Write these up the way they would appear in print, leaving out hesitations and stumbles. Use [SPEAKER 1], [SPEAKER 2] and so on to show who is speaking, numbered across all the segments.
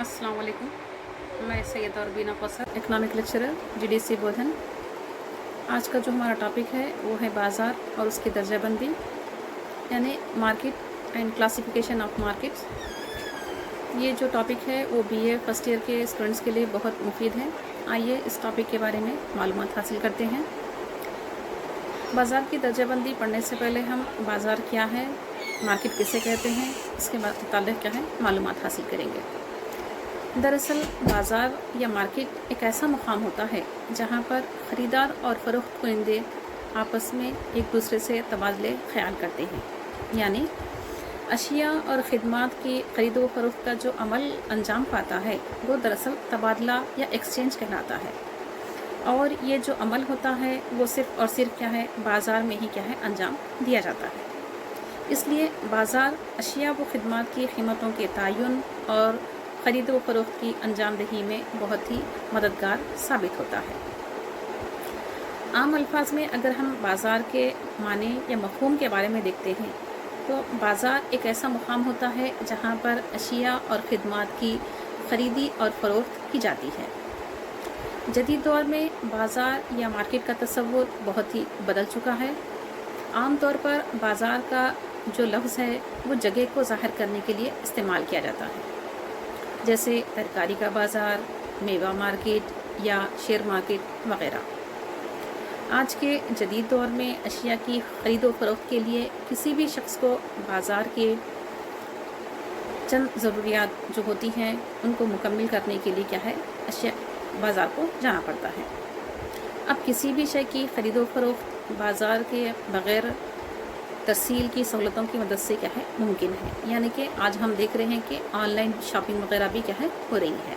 [SPEAKER 1] अस्सलाम वालेकुम। मैं सैयद और बीना कौसर, इकनॉमिक लेक्चरर, जीडीसी बोधन। आज का जो हमारा टॉपिक है वो है बाज़ार और उसकी दर्जाबंदी, यानी market and classification of markets. ये जो टॉपिक है वो बीए फर्स्ट ईयर के स्टूडेंट्स के लिए बहुत मुफीद है। आइए इस टॉपिक के बारे में मालूमात हासिल करते हैं। बाज़ार की दर्जाबंदी पढ़ने से पहले हम बाज़ार क्या है, मार्केट किसे कहते हैं, इसके मुताल्लिक़ क्या है मालूमात हासिल करेंगे। दरअसल बाज़ार या मार्केट एक ऐसा मुकाम होता है जहाँ पर ख़रीदार और फ़रोख्त कुनिंदे आपस में एक दूसरे से तबादले ख़याल करते हैं, यानी अशिया और ख़िदमात की ख़रीद व फ़रोख्त का जो अमल अंजाम पाता है वो दरअसल तबादला या एक्सचेंज कहलाता है। और ये जो अमल होता है वो सिर्फ़ और सिर्फ क्या है, बाज़ार में ही क्या है अंजाम दिया जाता है। इसलिए बाज़ार अशिया व ख़िदमात की कीमतों के तयन और ख़रीद व फ़रोख्त की अंजामदही में बहुत ही मददगार साबित होता है। आम अल्फाज में अगर हम बाज़ार के माने या मफ़हूम के बारे में देखते हैं तो बाज़ार एक ऐसा मुकाम होता है जहाँ पर अशिया और ख़िदमात की ख़रीदी और फ़रोख्त की जाती है। जदीद दौर में बाज़ार या मार्केट का तसव्वुर बहुत ही बदल चुका है। आम तौर पर बाज़ार का जो लफ्ज़ है वो जगह को ज़ाहिर करने के लिए इस्तेमाल किया जाता है, जैसे तरकारी का बाज़ार, मेवा मार्केट या शेयर मार्केट वग़ैरह। आज के जदीद दौर में अशिया की ख़रीद व फ़रोख्त के लिए किसी भी शख्स को बाज़ार के चंद ज़रूरियात जो होती हैं उनको मुकम्मिल करने के लिए क्या है, अशिया बाज़ार को जाना पड़ता है। अब किसी भी शय की ख़रीद व फ़रोख्त बाज़ार के बग़ैर तरसील की सहूलतों की मदद से क्या है मुमकिन है, यानी कि आज हम देख रहे हैं कि ऑनलाइन शॉपिंग वगैरह भी क्या है हो रही है।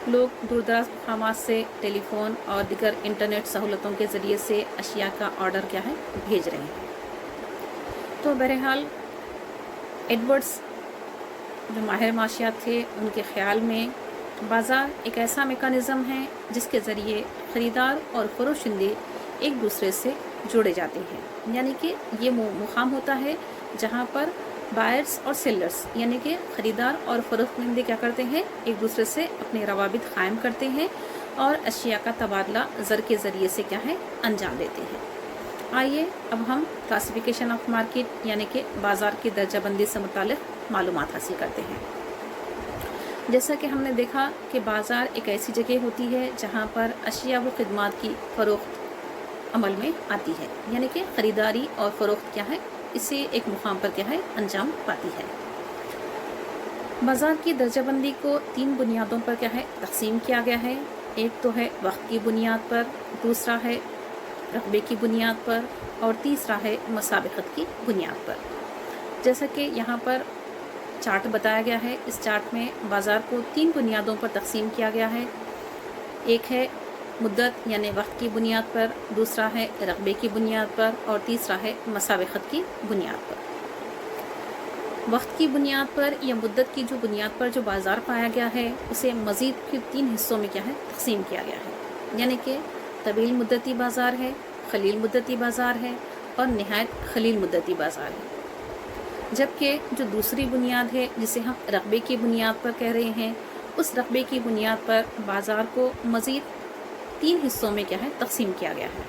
[SPEAKER 1] लोग दूर दराज मकामात से टेलीफ़ोन और दीगर इंटरनेट सहूलतों के ज़रिए से अशिया का ऑर्डर क्या है भेज रहे हैं। तो बहरहाल एडवर्ड्स जो माहिर माशियात थे उनके ख़्याल में बाज़ार एक ऐसा मेकानिज़म है जिसके ज़रिए ख़रीदार और फ़रोशिंदे एक दूसरे से जोड़े जाते हैं, यानी कि ये मुकाम होता है जहाँ पर बायर्स और सेलर्स यानी कि ख़रीदार और फ़रोख्त कुनिंदे क्या करते हैं, एक दूसरे से अपने रवाबित क़ायम करते हैं और अशिया का तबादला ज़र के ज़रिए से क्या है अंजाम देते हैं। आइए अब हम क्लासिफिकेशन ऑफ मार्केट यानी कि बाज़ार की दर्जाबंदी से मुताल्लिक़ मालूमात हासिल करते हैं। जैसा कि हमने देखा कि बाज़ार एक ऐसी जगह होती है जहाँ पर अशिया व ख़िदमात की फ़रोख्त अमल में आती है, यानी कि ख़रीदारी और फ़रोख्त क्या है इसे एक मुकाम पर क्या है अंजाम पाती है। बाज़ार की दर्जाबंदी को 3 बुनियादों पर क्या है तक़सीम किया गया है। एक तो है वक्त की बुनियाद पर, दूसरा है रक़बे की बुनियाद पर और तीसरा है मुसाबिक़त की बुनियाद पर। जैसा कि यहाँ पर चार्ट बताया गया है, इस चार्ट में बाज़ार को 3 बुनियादों पर तक़सीम किया गया है। एक है मुद्दत यानी वक्त की बुनियाद पर, दूसरा है रक़बे की बुनियाद पर और तीसरा है मुसाबिक़त की बुनियाद पर। वक्त की बुनियाद पर या मुद्दत की जो बुनियाद पर जो बाज़ार पाया गया है उसे मज़ीद फिर 3 हिस्सों में क्या है तक़सीम किया गया है, यानी कि तवील मुद्दती बाज़ार है, ख़लील मुद्दती बाज़ार है और नहायत ख़लील मुद्दती बाज़ार है। जबकि जो दूसरी बुनियाद है जिसे हम रक़बे की बुनियाद पर कह रहे हैं, उस रक़बे की बुनियाद पर बाज़ार को मज़ीद 3 हिस्सों में क्या है तक़सीम किया गया है।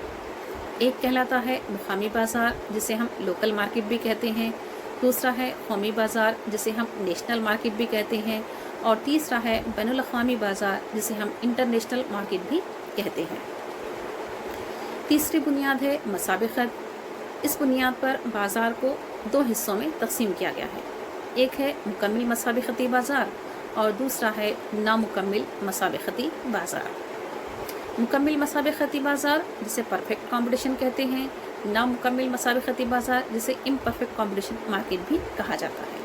[SPEAKER 1] एक कहलाता है मुक़ामी बाज़ार जिसे हम लोकल मार्केट भी कहते हैं, दूसरा है कौमी बाज़ार जिसे हम नेशनल मार्केट भी कहते हैं और तीसरा है बैनुल अक़वामी बाज़ार जिसे हम इंटरनेशनल मार्केट भी कहते हैं। तीसरी बुनियाद है मुसाबिक़त। इस बुनियाद पर बाज़ार को 2 हिस्सों में तक़सीम किया गया है। एक है मुकम्मिल मुसाबिक़ती बाज़ार और दूसरा है नामुकम्मिल मुसाबिक़ती बाज़ार। मुकम्मिल मुसाबिक़ती बाज़ार जिसे परफेक्ट कंपटीशन कहते हैं, नामुकम्मिल मुसाबिक़ती बाज़ार जिसे इम्परफेक्ट कंपटीशन मार्केट भी कहा जाता है।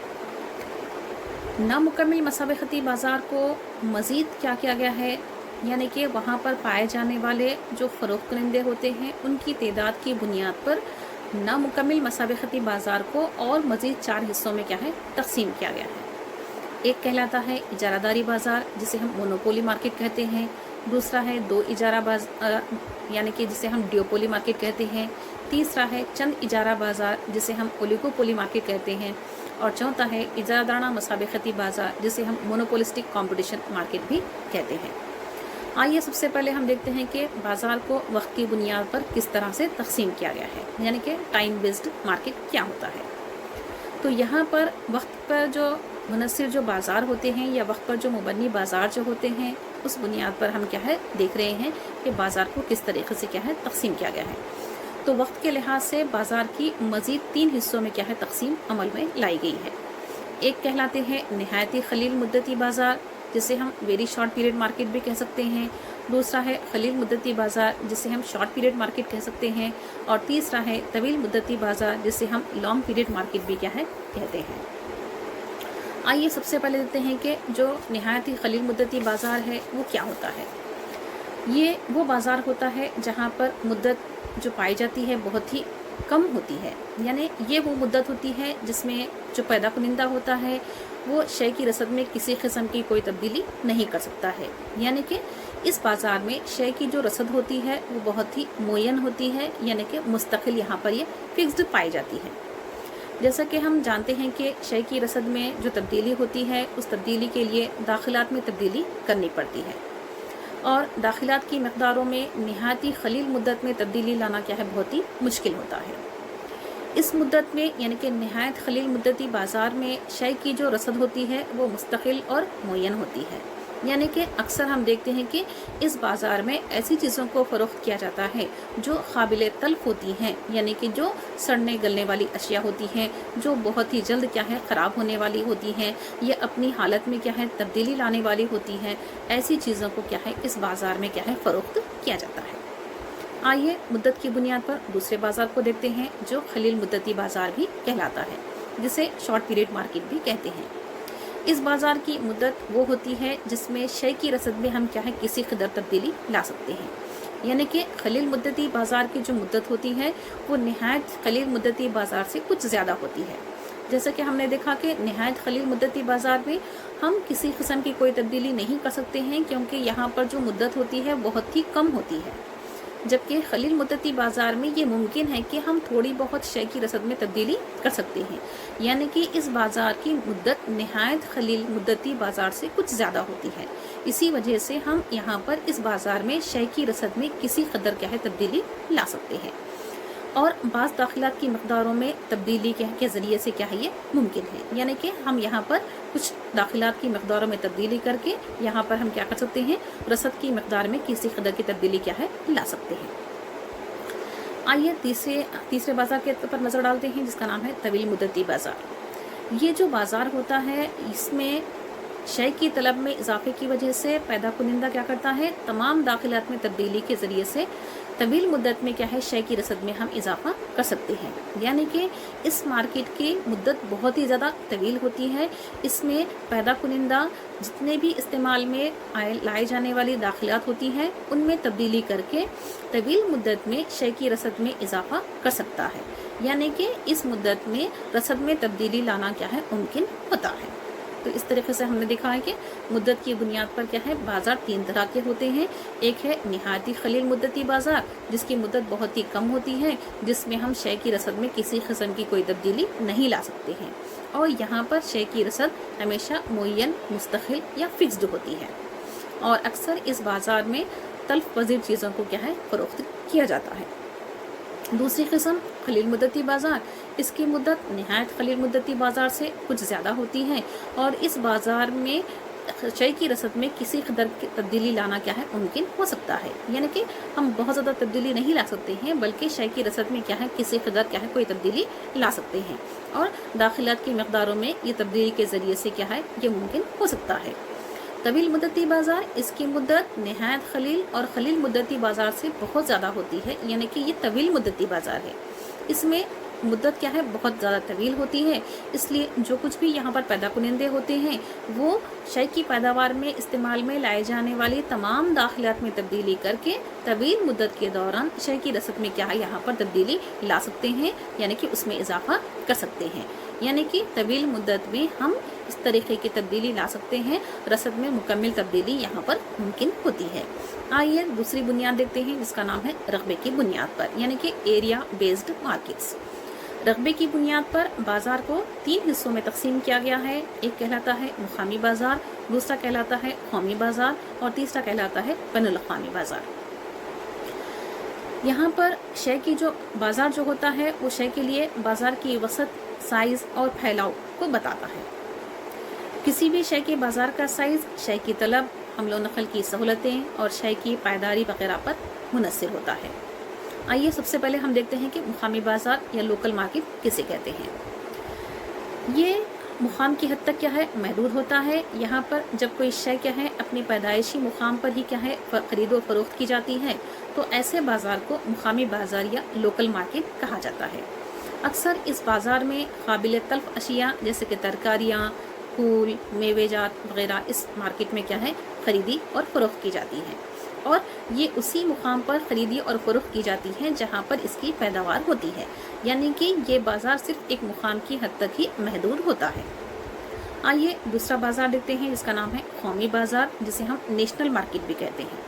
[SPEAKER 1] नामुकम्मिल मुसाबिक़ती बाज़ार को मज़ीद क्या किया गया है, यानी कि वहाँ पर पाए जाने वाले जो फ़रोख्त कुनिंदे होते हैं उनकी तादाद की बुनियाद पर नामुकम्मिल मुसाबिक़ती बाज़ार को और मज़ीद 4 हिस्सों में क्या है तक़सीम किया गया है। एक कहलाता है इजारादारी बाज़ार जिसे हम मोनोपोली मार्केट कहते हैं, दूसरा है 2 इजारा बाज़ार यानी कि जिसे हम ड्यूपोली मार्केट कहते हैं, तीसरा है चंद इजारा बाज़ार जिसे हम ओलिगोपोली मार्केट कहते हैं और चौथा है इजारादाराना मुसाबिकती बाज़ार, जिसे हम मोनोपोलिस्टिक कंपटीशन मार्केट भी कहते हैं। आइए सबसे पहले हम देखते हैं कि बाज़ार को वक्त की बुनियाद पर किस तरह से तकसीम किया गया है, यानी कि टाइम बेस्ड मार्केट क्या होता है। तो यहाँ पर वक्त पर जो मुनसिर जो बाज़ार होते हैं या वक्त पर जो मुबन्नी बाज़ार जो होते हैं, उस बुनियाद पर हम क्या है देख रहे हैं कि बाज़ार को किस तरीके से क्या है तकसीम किया गया है। तो वक्त के लिहाज से बाज़ार की मज़ीद 3 हिस्सों में क्या है तकसीम अमल में लाई गई है। एक कहलाते हैं नहायती खलील मुद्दती बाज़ार, जिसे हम वेरी शॉर्ट पीरियड मार्केट भी कह सकते हैं। दूसरा है खलील मुद्दती बाज़ार, जिसे हम शॉर्ट पीरियड मार्केट कह सकते हैं। और तीसरा है तवील मुद्दती बाज़ार, जिसे हम लॉन्ग पीरियड मार्केट भी क्या है कहते हैं। आइए सबसे पहले देखते हैं कि जो नहायती खलील मुद्दती बाज़ार है वो क्या होता है। ये वो बाज़ार होता है जहाँ पर मुद्दत जो पाई जाती है बहुत ही कम होती है, यानी ये वो मुद्दत होती है जिसमें जो पैदा कुनिंदा होता है वो शय की रसद में किसी किस्म की कोई तब्दीली नहीं कर सकता है। यानी कि इस बाज़ार में शय की जो रसद होती है वो बहुत ही मुय्यन होती है, यानी कि मुस्तकिल यहाँ पर ये फिक्स्ड पाई जाती है। जैसा कि हम जानते हैं कि शय की रसद में जो तब्दीली होती है उस तब्दीली के लिए दाखिलात में तब्दीली करनी पड़ती है, और दाखिलात की मकदारों में नहायती खलील मुद्दत में तब्दीली लाना क्या है बहुत ही मुश्किल होता है। इस मुद्दत में यानी कि नहायत खलील मुद्दती बाज़ार में शय की जो रसद होती है वो मुस्तकिल और मुय्यन होती है, यानी कि अक्सर हम देखते हैं कि इस बाज़ार में ऐसी चीज़ों को फ़रोख्त किया जाता है जो काबिल तल्फ होती हैं, यानी कि जो सड़ने गलने वाली अशिया होती हैं, जो बहुत ही जल्द क्या है ख़राब होने वाली होती हैं, ये अपनी हालत में क्या है तब्दीली लाने वाली होती हैं। ऐसी चीज़ों को क्या है इस बाज़ार में क्या है फ़रोख्त किया जाता है। आइए मुद्दत की बुनियाद पर दूसरे बाज़ार को देखते हैं जो खलील मुद्दती बाज़ार भी कहलाता है, जिसे शॉर्ट पीरियड मार्केट भी कहते हैं। इस बाज़ार की मुद्दत वो होती है जिसमें शय की रसद में हम क्या है किसी कदर तब्दीली ला सकते हैं, यानी कि खलील मुद्दती बाज़ार की जो मुद्दत होती है वो नहायत खलील मुद्दती बाज़ार से कुछ ज़्यादा होती है। जैसा कि हमने देखा कि नहायत खलील मुद्दती बाज़ार में हम किसी किस्म की कोई तब्दीली नहीं कर सकते हैं, क्योंकि यहाँ पर जो मुद्दत होती है बहुत ही कम होती है। जबकि खलील मुद्दती बाज़ार में ये मुमकिन है कि हम थोड़ी बहुत शय की रसद में तब्दीली कर सकते हैं, यानी कि इस बाज़ार की मुद्दत नहायत खलील मुद्दती बाज़ार से कुछ ज़्यादा होती है। इसी वजह से हम यहाँ पर इस बाज़ार में शय की रसद में किसी कदर क्या है तब्दीली ला सकते हैं, और बाज़ दाखिलात की मकदारों में तब्दीली के ज़रिए से क्या है ये मुमकिन है, यानी कि हम यहाँ पर कुछ दाखिलात की मकदारों में तब्दीली करके यहाँ पर हम क्या कर सकते हैं रसद की मकदार में किसी कदर की तब्दीली क्या है ला सकते हैं। आइए तीसरे बाज़ार के पर नज़र डालते हैं जिसका नाम है तवील मुद्दती बाज़ार। ये जो बाज़ार होता है इसमें शय की तलब में इजाफे की वजह से पैदा कुनिंदा क्या करता है तमाम दाखिलात में तब्दीली के ज़रिए से तवील मुद्दत में क्या है शय की रसद में हम इजाफा कर सकते हैं, यानी कि इस मार्केट की मुद्दत बहुत ही ज़्यादा तवील होती है। इसमें पैदा कुनिंदा जितने भी इस्तेमाल में लाए जाने वाली दाखिलात होती हैं उनमें तब्दीली करके तवील मुद्दत में शय की रसद में इजाफा कर सकता है, यानी कि इस मुद्दत में रसद में तब्दीली लाना क्या है मुमकिन होता है। तो इस तरीके से हमने देखा है कि मुद्दत की बुनियाद पर क्या है बाज़ार 3 तरह के होते हैं। एक है नहायती खलील मुद्दती बाज़ार, जिसकी मुद्दत बहुत ही कम होती है, जिसमें हम शय की रसद में किसी किस्म की कोई तब्दीली नहीं ला सकते हैं, और यहाँ पर शय की रसद हमेशा मुय्यन मुस्तकिल या फिक्स्ड होती है, और अक्सर इस बाज़ार में तल्फ पज़ीर चीज़ों को क्या है फ़रोख्त किया जाता है। दूसरी किस्म खलील मुद्दती बाज़ार, इसकी मुद्दत नहायत खलील मुद्दती बाज़ार से कुछ ज़्यादा होती है, और इस बाज़ार में शय की रसद में किसी कदर की तब्दीली लाना क्या है मुमकिन हो सकता है, यानी कि हम बहुत ज़्यादा तब्दीली नहीं ला सकते हैं, बल्कि शय की रसद में क्या है किसी कदर क्या है कोई तब्दीली ला सकते हैं, और दाखिलात की मकदारों में ये तब्दीली के ज़रिए से क्या है ये मुमकिन हो सकता है। तवील मुद्दती बाज़ार, इसकी मुद्दत नहायत खलील और खलील मुद्दती बाज़ार से बहुत ज़्यादा होती है, यानी कि ये तवील मुद्दती बाज़ार है। इसमें मुद्दत क्या है बहुत ज़्यादा तवील होती है, इसलिए जो कुछ भी यहाँ पर पैदा कुनिंदे होते हैं वो शय की पैदावार में इस्तेमाल में लाए जाने वाली तमाम दाखिलात में तब्दीली करके तवील मुद्दत के दौरान शय की रसद में क्या है यहाँ पर तब्दीली ला सकते हैं, यानी कि उसमें इजाफा कर सकते हैं, यानी कि तवील मुद्दत में हम इस तरीके की तब्दीली ला सकते हैं, रसद में मुकम्मल तब्दीली यहाँ पर मुमकिन होती है। आइए दूसरी बुनियाद देखते हैं जिसका नाम है रकबे की बुनियाद पर, यानी कि एरिया बेस्ड मार्केट्स। रकबे की बुनियाद पर बाज़ार को 3 हिस्सों में तकसीम किया गया है। एक कहलाता है मुकामी बाज़ार, दूसरा कहलाता है कौमी बाज़ार और तीसरा कहलाता है बैनुल अक़वामी बाज़ार। यहाँ पर शय की जो बाज़ार जो होता है वो शय के लिए बाज़ार की वसत, साइज़ और फैलाव को बताता है। किसी भी शय के बाज़ार का साइज़ शय की तलब, हमलो नकल की सहूलतें और शय की पायदारी वगैरह पर मुनहसर होता है। आइए सबसे पहले हम देखते हैं कि मुकामी बाज़ार या लोकल मार्केट किसे कहते हैं। ये मुकाम की हद तक क्या है महदूद होता है। यहाँ पर जब कोई शय क्या है अपनी पैदाइशी मुकाम पर ही क्या है खरीद व फरोख्त की जाती है तो ऐसे बाज़ार को मुकामी बाज़ार या लोकल मार्केट कहा जाता है। अक्सर इस बाज़ार में काबिल तल्फ अशिया जैसे कि तरकारियाँ, फूल, मेवेजात वगैरह इस मार्केट में क्या है खरीदी और फरोख्त की जाती है और ये उसी मुकाम पर खरीदी और फरोख्त की जाती है जहाँ पर इसकी पैदावार होती है, यानी कि ये बाज़ार सिर्फ एक मुकाम की हद तक ही महदूद होता है। आइए दूसरा बाज़ार देखते हैं जिसका नाम है कौमी बाज़ार, जिसे हम नेशनल मार्केट भी कहते हैं।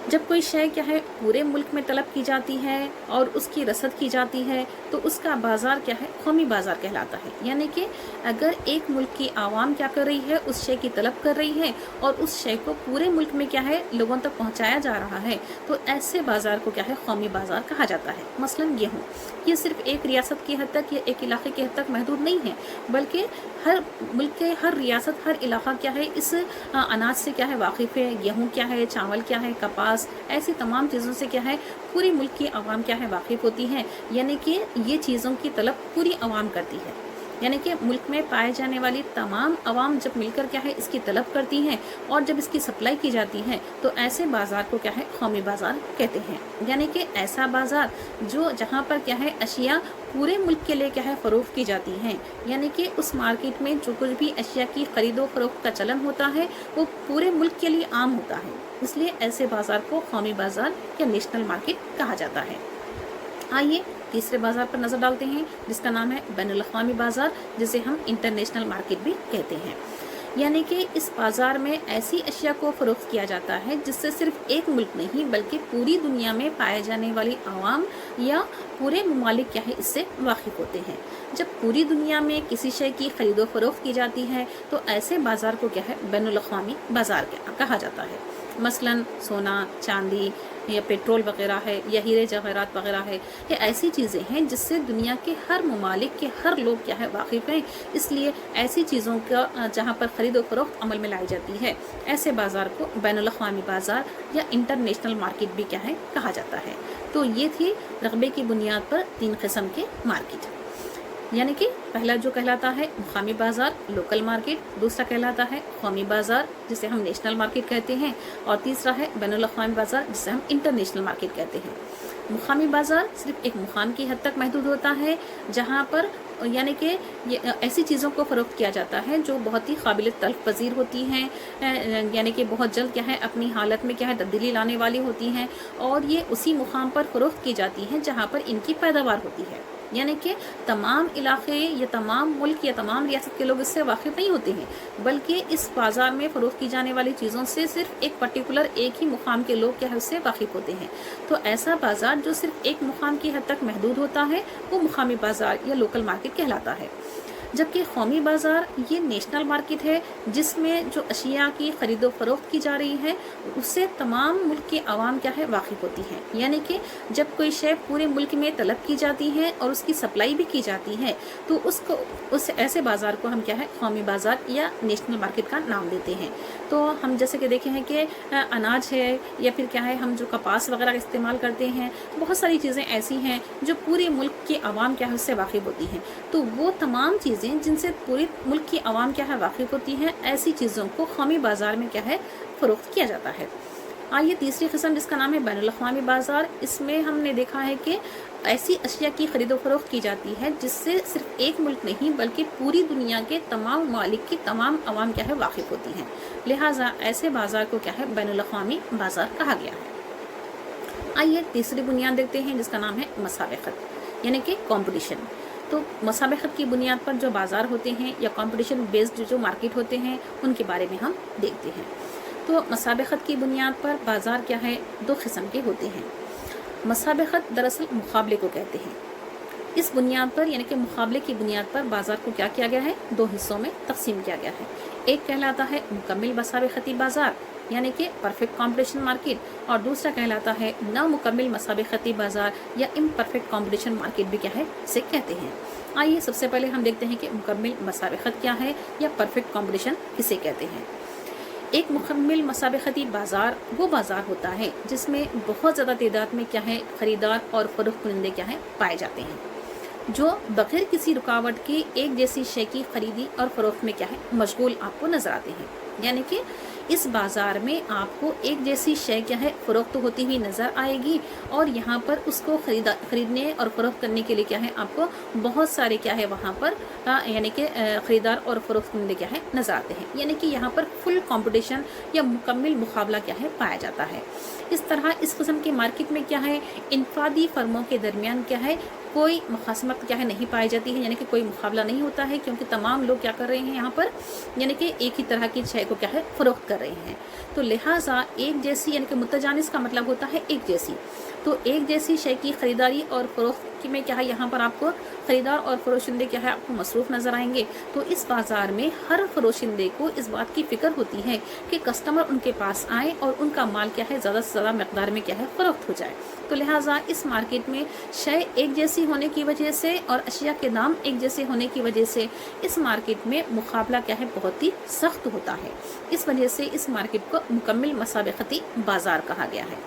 [SPEAKER 1] जब कोई शय क्या है पूरे मुल्क में तलब की जाती है और उसकी रसद की जाती है तो उसका बाज़ार क्या है कौमी बाज़ार कहलाता है। यानी कि अगर एक मुल्क की आवाम क्या कर रही है उस शय की तलब कर रही है और उस शय को पूरे मुल्क में क्या है लोगों तक पहुंचाया जा रहा है तो ऐसे बाज़ार को क्या है कौमी बाज़ार कहा जाता है। मसलन गेहूँ, ये सिर्फ एक रियासत की हद तक या एक इलाके की हद तक महदूद नहीं है बल्कि हर मुल्क के हर रियासत हर इलाका क्या है इस अनाज से क्या है वाकिफ़ है। गेहूँ क्या है, चावल क्या है, कपास, ऐसी तमाम चीज़ों से क्या है पूरी मुल्क की आवाम क्या है वाकिफ़ होती है। यानी कि ये चीज़ों की तलब पूरी आवाम करती है। यानी कि मुल्क में पाए जाने वाली तमाम आवाम जब मिलकर क्या है इसकी तलब करती हैं और जब इसकी सप्लाई की जाती है तो ऐसे बाज़ार को क्या है कौमी बाज़ार कहते हैं। यानी कि ऐसा बाज़ार जो जहाँ पर क्या है अशिया पूरे मुल्क के लिए क्या है फ़रोख्त की जाती हैं। यानी कि उस मार्केट में जो कुछ भी अशिया की ख़रीदो फरोख्त का चलन होता है वो पूरे मुल्क के लिए आम होता है, इसलिए ऐसे बाज़ार को कौमी बाज़ार या नेशनल मार्केट कहा जाता है। आइए तीसरे बाज़ार पर नज़र डालते हैं जिसका नाम है बैनुल अक़वामी बाज़ार, जिसे हम इंटरनेशनल मार्केट भी कहते हैं। यानी कि इस बाज़ार में ऐसी अशिया को फ़रोख्त किया जाता है जिससे सिर्फ एक मुल्क नहीं बल्कि पूरी दुनिया में पाए जाने वाली आवाम या पूरे ममालिक क्या है इससे वाकिफ़ होते हैं। जब पूरी दुनिया में किसी शय की ख़रीदो फरोख्त की जाती है तो ऐसे बाज़ार को क्या है बैनुल अक़वामी बाज़ार कहा जाता है। मसलन सोना, चांदी या पेट्रोल वगैरह है या हीरे जवाहरात वगैरह है, ये ऐसी चीज़ें हैं जिससे दुनिया के हर ममालिक के हर लोग क्या है वाकिफ़ हैं। इसलिए ऐसी चीज़ों का जहाँ पर ख़रीद और फरोख्त अमल में लाई जाती है ऐसे बाज़ार को बैनुल अक़वामी बाज़ार या इंटरनेशनल मार्केट भी क्या है कहा जाता है। तो ये थी रकबे की बुनियाद पर 3 किस्म के मार्केट। यानी कि पहला जो कहलाता है मुकामी बाज़ार लोकल मार्केट, दूसरा कहलाता है कौमी बाज़ार जिसे हम नेशनल मार्केट कहते हैं और तीसरा है बैनुल अक़वामी बाज़ार जिसे हम इंटरनेशनल मार्केट कहते हैं। मुकामी बाज़ार सिर्फ एक मुकाम की हद तक महदूद होता है जहाँ पर यानी कि ऐसी चीज़ों को फ़रोख्त किया जाता है जो बहुत ही काबिल तल्फ़ पज़ीर होती हैं, यानी कि बहुत जल्द क्या है अपनी हालत में क्या है तब्दीली लाने वाली होती हैं और ये उसी मुकाम पर फ़रोख्त की जाती हैं जहाँ पर इनकी पैदावार होती है। यानी कि तमाम इलाके या तमाम मुल्क या तमाम रियासत के लोग इससे वाकिफ़ नहीं होते हैं बल्कि इस बाज़ार में फ़रोख्त की जाने वाली चीज़ों से सिर्फ एक पर्टिकुलर एक ही मुकाम के लोग क्या है उससे वाकिफ़ होते हैं। तो ऐसा बाज़ार जो सिर्फ एक मुकाम की हद तक महदूद होता है वो मुकामी बाज़ार या लोकल मार्केट कहलाता है। जबकि कौमी बाज़ार ये नेशनल मार्केट है जिसमें जो अशिया की ख़रीदो फरोख्त की जा रही है उससे तमाम मुल्क की आवाम क्या है वाकिफ़ होती है। यानी कि जब कोई शय पूरे मुल्क में तलब की जाती है और उसकी सप्लाई भी की जाती है तो उस ऐसे बाज़ार को हम क्या है कौमी बाज़ार या नेशनल मार्केट का नाम देते हैं। तो हम जैसे कि देखे हैं कि अनाज है या फिर क्या है हम जो कपास वगैरह का इस्तेमाल करते हैं, बहुत सारी चीज़ें ऐसी हैं जो पूरे मुल्क की आवाम क्या है उससे वाकिफ़ होती हैं। तो वो तमाम चीज़ें जिनसे पूरे मुल्क की आवाम क्या है वाकिफ़ होती हैं, ऐसी चीज़ों को कौमी बाज़ार में क्या है फ़रोख्त किया जाता है। आइए तीसरी किस्म जिसका नाम है बैनुल अक़वामी बाज़ार, इसमें हमने देखा है कि ऐसी अशिया की ख़रीदो फरोख्त की जाती है जिससे सिर्फ एक मुल्क नहीं बल्कि पूरी दुनिया के तमाम मालिक की तमाम आवाम क्या है वाकिफ़ होती हैं। लिहाजा ऐसे बाज़ार को क्या है बैनुल अक़वामी बाज़ार कहा गया है। आइए तीसरी बुनियाद देखते हैं जिसका नाम है मसाबक़त यानी कि कॉम्पिटिशन। तो मसाबक़त की बुनियाद पर जो बाज़ार होते हैं या कंपटीशन बेस्ड जो मार्केट होते हैं उनके बारे में हम देखते हैं। तो मसाबक़त की बुनियाद पर बाज़ार क्या है 2 किस्म के होते हैं। मसाबक़त दरअसल मुकाबले को कहते हैं। इस बुनियाद पर यानी कि मुकाबले की बुनियाद पर बाज़ार को क्या किया गया है, दो हिस्सों में तकसीम किया गया है। एक कहलाता है मुकम्मिल मसाबिक़ती बाज़ार यानी कि परफेक्ट कॉम्पिटिशन मार्केट, और दूसरा कहलाता है नामुकम्मिल मसाबिक़ती बाज़ार या इम्परफेक्ट कॉम्पिटिशन मार्केट भी क्या है, इसे कहते हैं। आइए सबसे पहले हम देखते हैं कि मुकम्मिल मसाबिक़त क्या है या परफेक्ट कॉम्पिटिशन किसे कहते हैं। एक मुकम्मिल मसाबिक़ती बाज़ार वो बाज़ार होता है जिसमें बहुत ज़्यादा तादाद में क्या है, ख़रीदार और फ़रोख्त कुनंदे क्या है, पाए जाते हैं, जो बग़ैर किसी रुकावट के एक जैसी शय की खरीदी और फ़रोख्त में क्या है, मशगूल आपको नज़र आते हैं। यानी कि इस बाज़ार में आपको एक जैसी शय क्या है, फ़रोख्त होती हुई नज़र आएगी, और यहाँ पर उसको ख़रीदने और फ़रोख्त करने के लिए क्या है, आपको बहुत सारे क्या है वहाँ पर यानी कि ख़रीदार और फ़रोख्त करने क्या है नज़र आते हैं। यानी कि यहाँ पर फुल कंपटीशन या मुकम्मल मुकाबला क्या है, पाया जाता है। इस तरह इस किस्म की मार्केट में क्या है, इनफरादी फर्मों के दरमियान क्या है, कोई मुखासमत क्या है नहीं पाई जाती है, यानी कि कोई मुकाबला नहीं होता है, क्योंकि तमाम लोग क्या कर रहे हैं यहाँ पर, यानी कि एक ही तरह की शय को क्या है, फ़रोख्त कर रहे हैं। तो लिहाजा एक जैसी यानी कि मुतजानिस का मतलब होता है एक जैसी, तो एक जैसी शय की ख़रीदारी और फ़रोख्त में क्या है, यहाँ पर आपको ख़रीदार और फ़रोशिंदे क्या है, आपको मसरूफ़ नज़र आएंगे। तो इस बाज़ार में हर फ़रोशिंदे को इस बात की फ़िक्र होती है कि कस्टमर उनके पास आए और उनका माल क्या है, ज़्यादा से ज़्यादा मकदार में क्या है, फ़रोख्त हो जाए। तो लिहाजा इस मार्केट में शय एक जैसी होने की वजह से और अशिया के दाम एक जैसे होने की वजह से इस मार्केट में मुकाबला क्या है, बहुत ही सख्त होता है। इस वजह से इस मार्केट को मुकम्मिल मसाबिक़ती बाज़ार कहा गया है।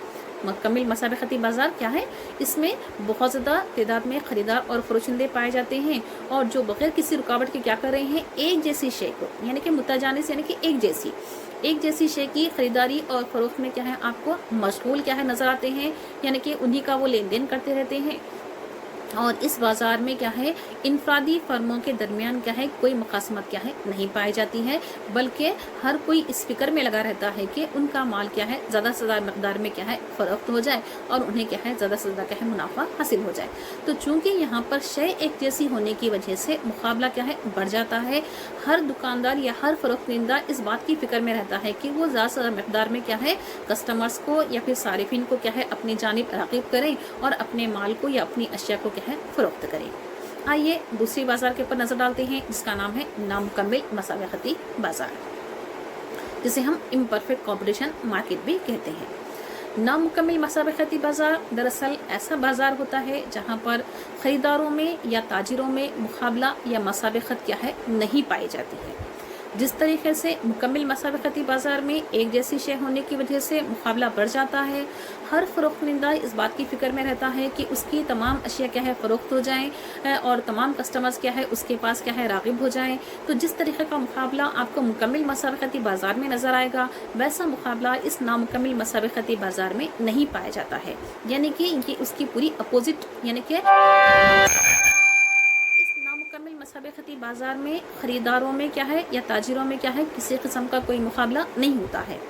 [SPEAKER 1] मुकम्मिल मसाबिक़ती बाज़ार क्या है, इसमें बहुत ज़्यादा तादाद में ख़रीदार और फ़रोशिंदे पाए जाते हैं, और जो बग़ैर किसी रुकावट के क्या कर रहे हैं, एक जैसी शय को यानी कि मुतजानिस यानी कि एक जैसी शय की ख़रीदारी और फ़रोख्त में क्या है, आपको मशगूल क्या है नज़र आते हैं, यानी कि उन्हीं का वो लेन देन करते रहते हैं। और इस बाज़ार में क्या है, इनफरादी फर्मों के दरमियान क्या है, कोई मुकासमत क्या है नहीं पाई जाती है, बल्कि हर कोई इस फिक्र में लगा रहता है कि उनका माल क्या है, ज़्यादा से ज़्यादा मकदार में क्या है, फ़रोख्त हो जाए और उन्हें क्या है, ज़्यादा से ज़्यादा क्या है, मुनाफा हासिल हो जाए। तो चूँकि यहाँ पर शय एक जैसी होने की वजह से मुकाबला क्या है, बढ़ जाता है। हर दुकानदार या हर फ़रोख्त कंदा इस बात की फ़िक्र में रहता है कि वो ज़्यादा से ज़्यादा मकदार में क्या है, कस्टमर्स को या फिर सारिफिन को क्या है, अपनी जानिब राग़िब करें और अपने माल को या अपनी अशिया को क्या है, फ़रोख्त करें। आइए दूसरी बाज़ार के ऊपर नज़र डालते हैं, जिसका नाम है नामुकम्मिल मसाबिक़ती बाज़ार, जिसे हम इम्परफेक्ट कॉम्पिटिशन मार्केट भी कहते हैं। नामुकम्मिल मसाबिक़ती बाज़ार दरअसल ऐसा बाज़ार होता है जहाँ पर ख़रीदारों में या ताजिरों में मुकाबला या मसाबिक़त क्या है, नहीं पाई जाती है। जिस तरीके से मुकम्मिल मसाबिक़ती बाज़ार में एक जैसी शय होने की वजह से मुकाबला बढ़ जाता है, हर फ़रोख्त कंदा इस बात की फ़िक्र में रहता है कि उसकी तमाम अशिया क्या है, फ़रोख्त हो जाएं और तमाम कस्टमर्स क्या है, उसके पास क्या है, राग़िब हो जाएं। तो जिस तरीके का मुकाबला आपको मुकम्मिल मसाबिक़ती बाज़ार में नज़र आएगा, वैसा मुकाबला इस नामुकम्मिल मसाबिक़ती बाज़ार में नहीं पाया जाता है। यानी कि ये उसकी पूरी अपोजिट, यानी कि मुकम्मिल मसाबिक़ती बाज़ार में ख़रीदारों में क्या है या ताजिरों में क्या है, किसी किस्म का कोई मुकाबला नहीं होता है।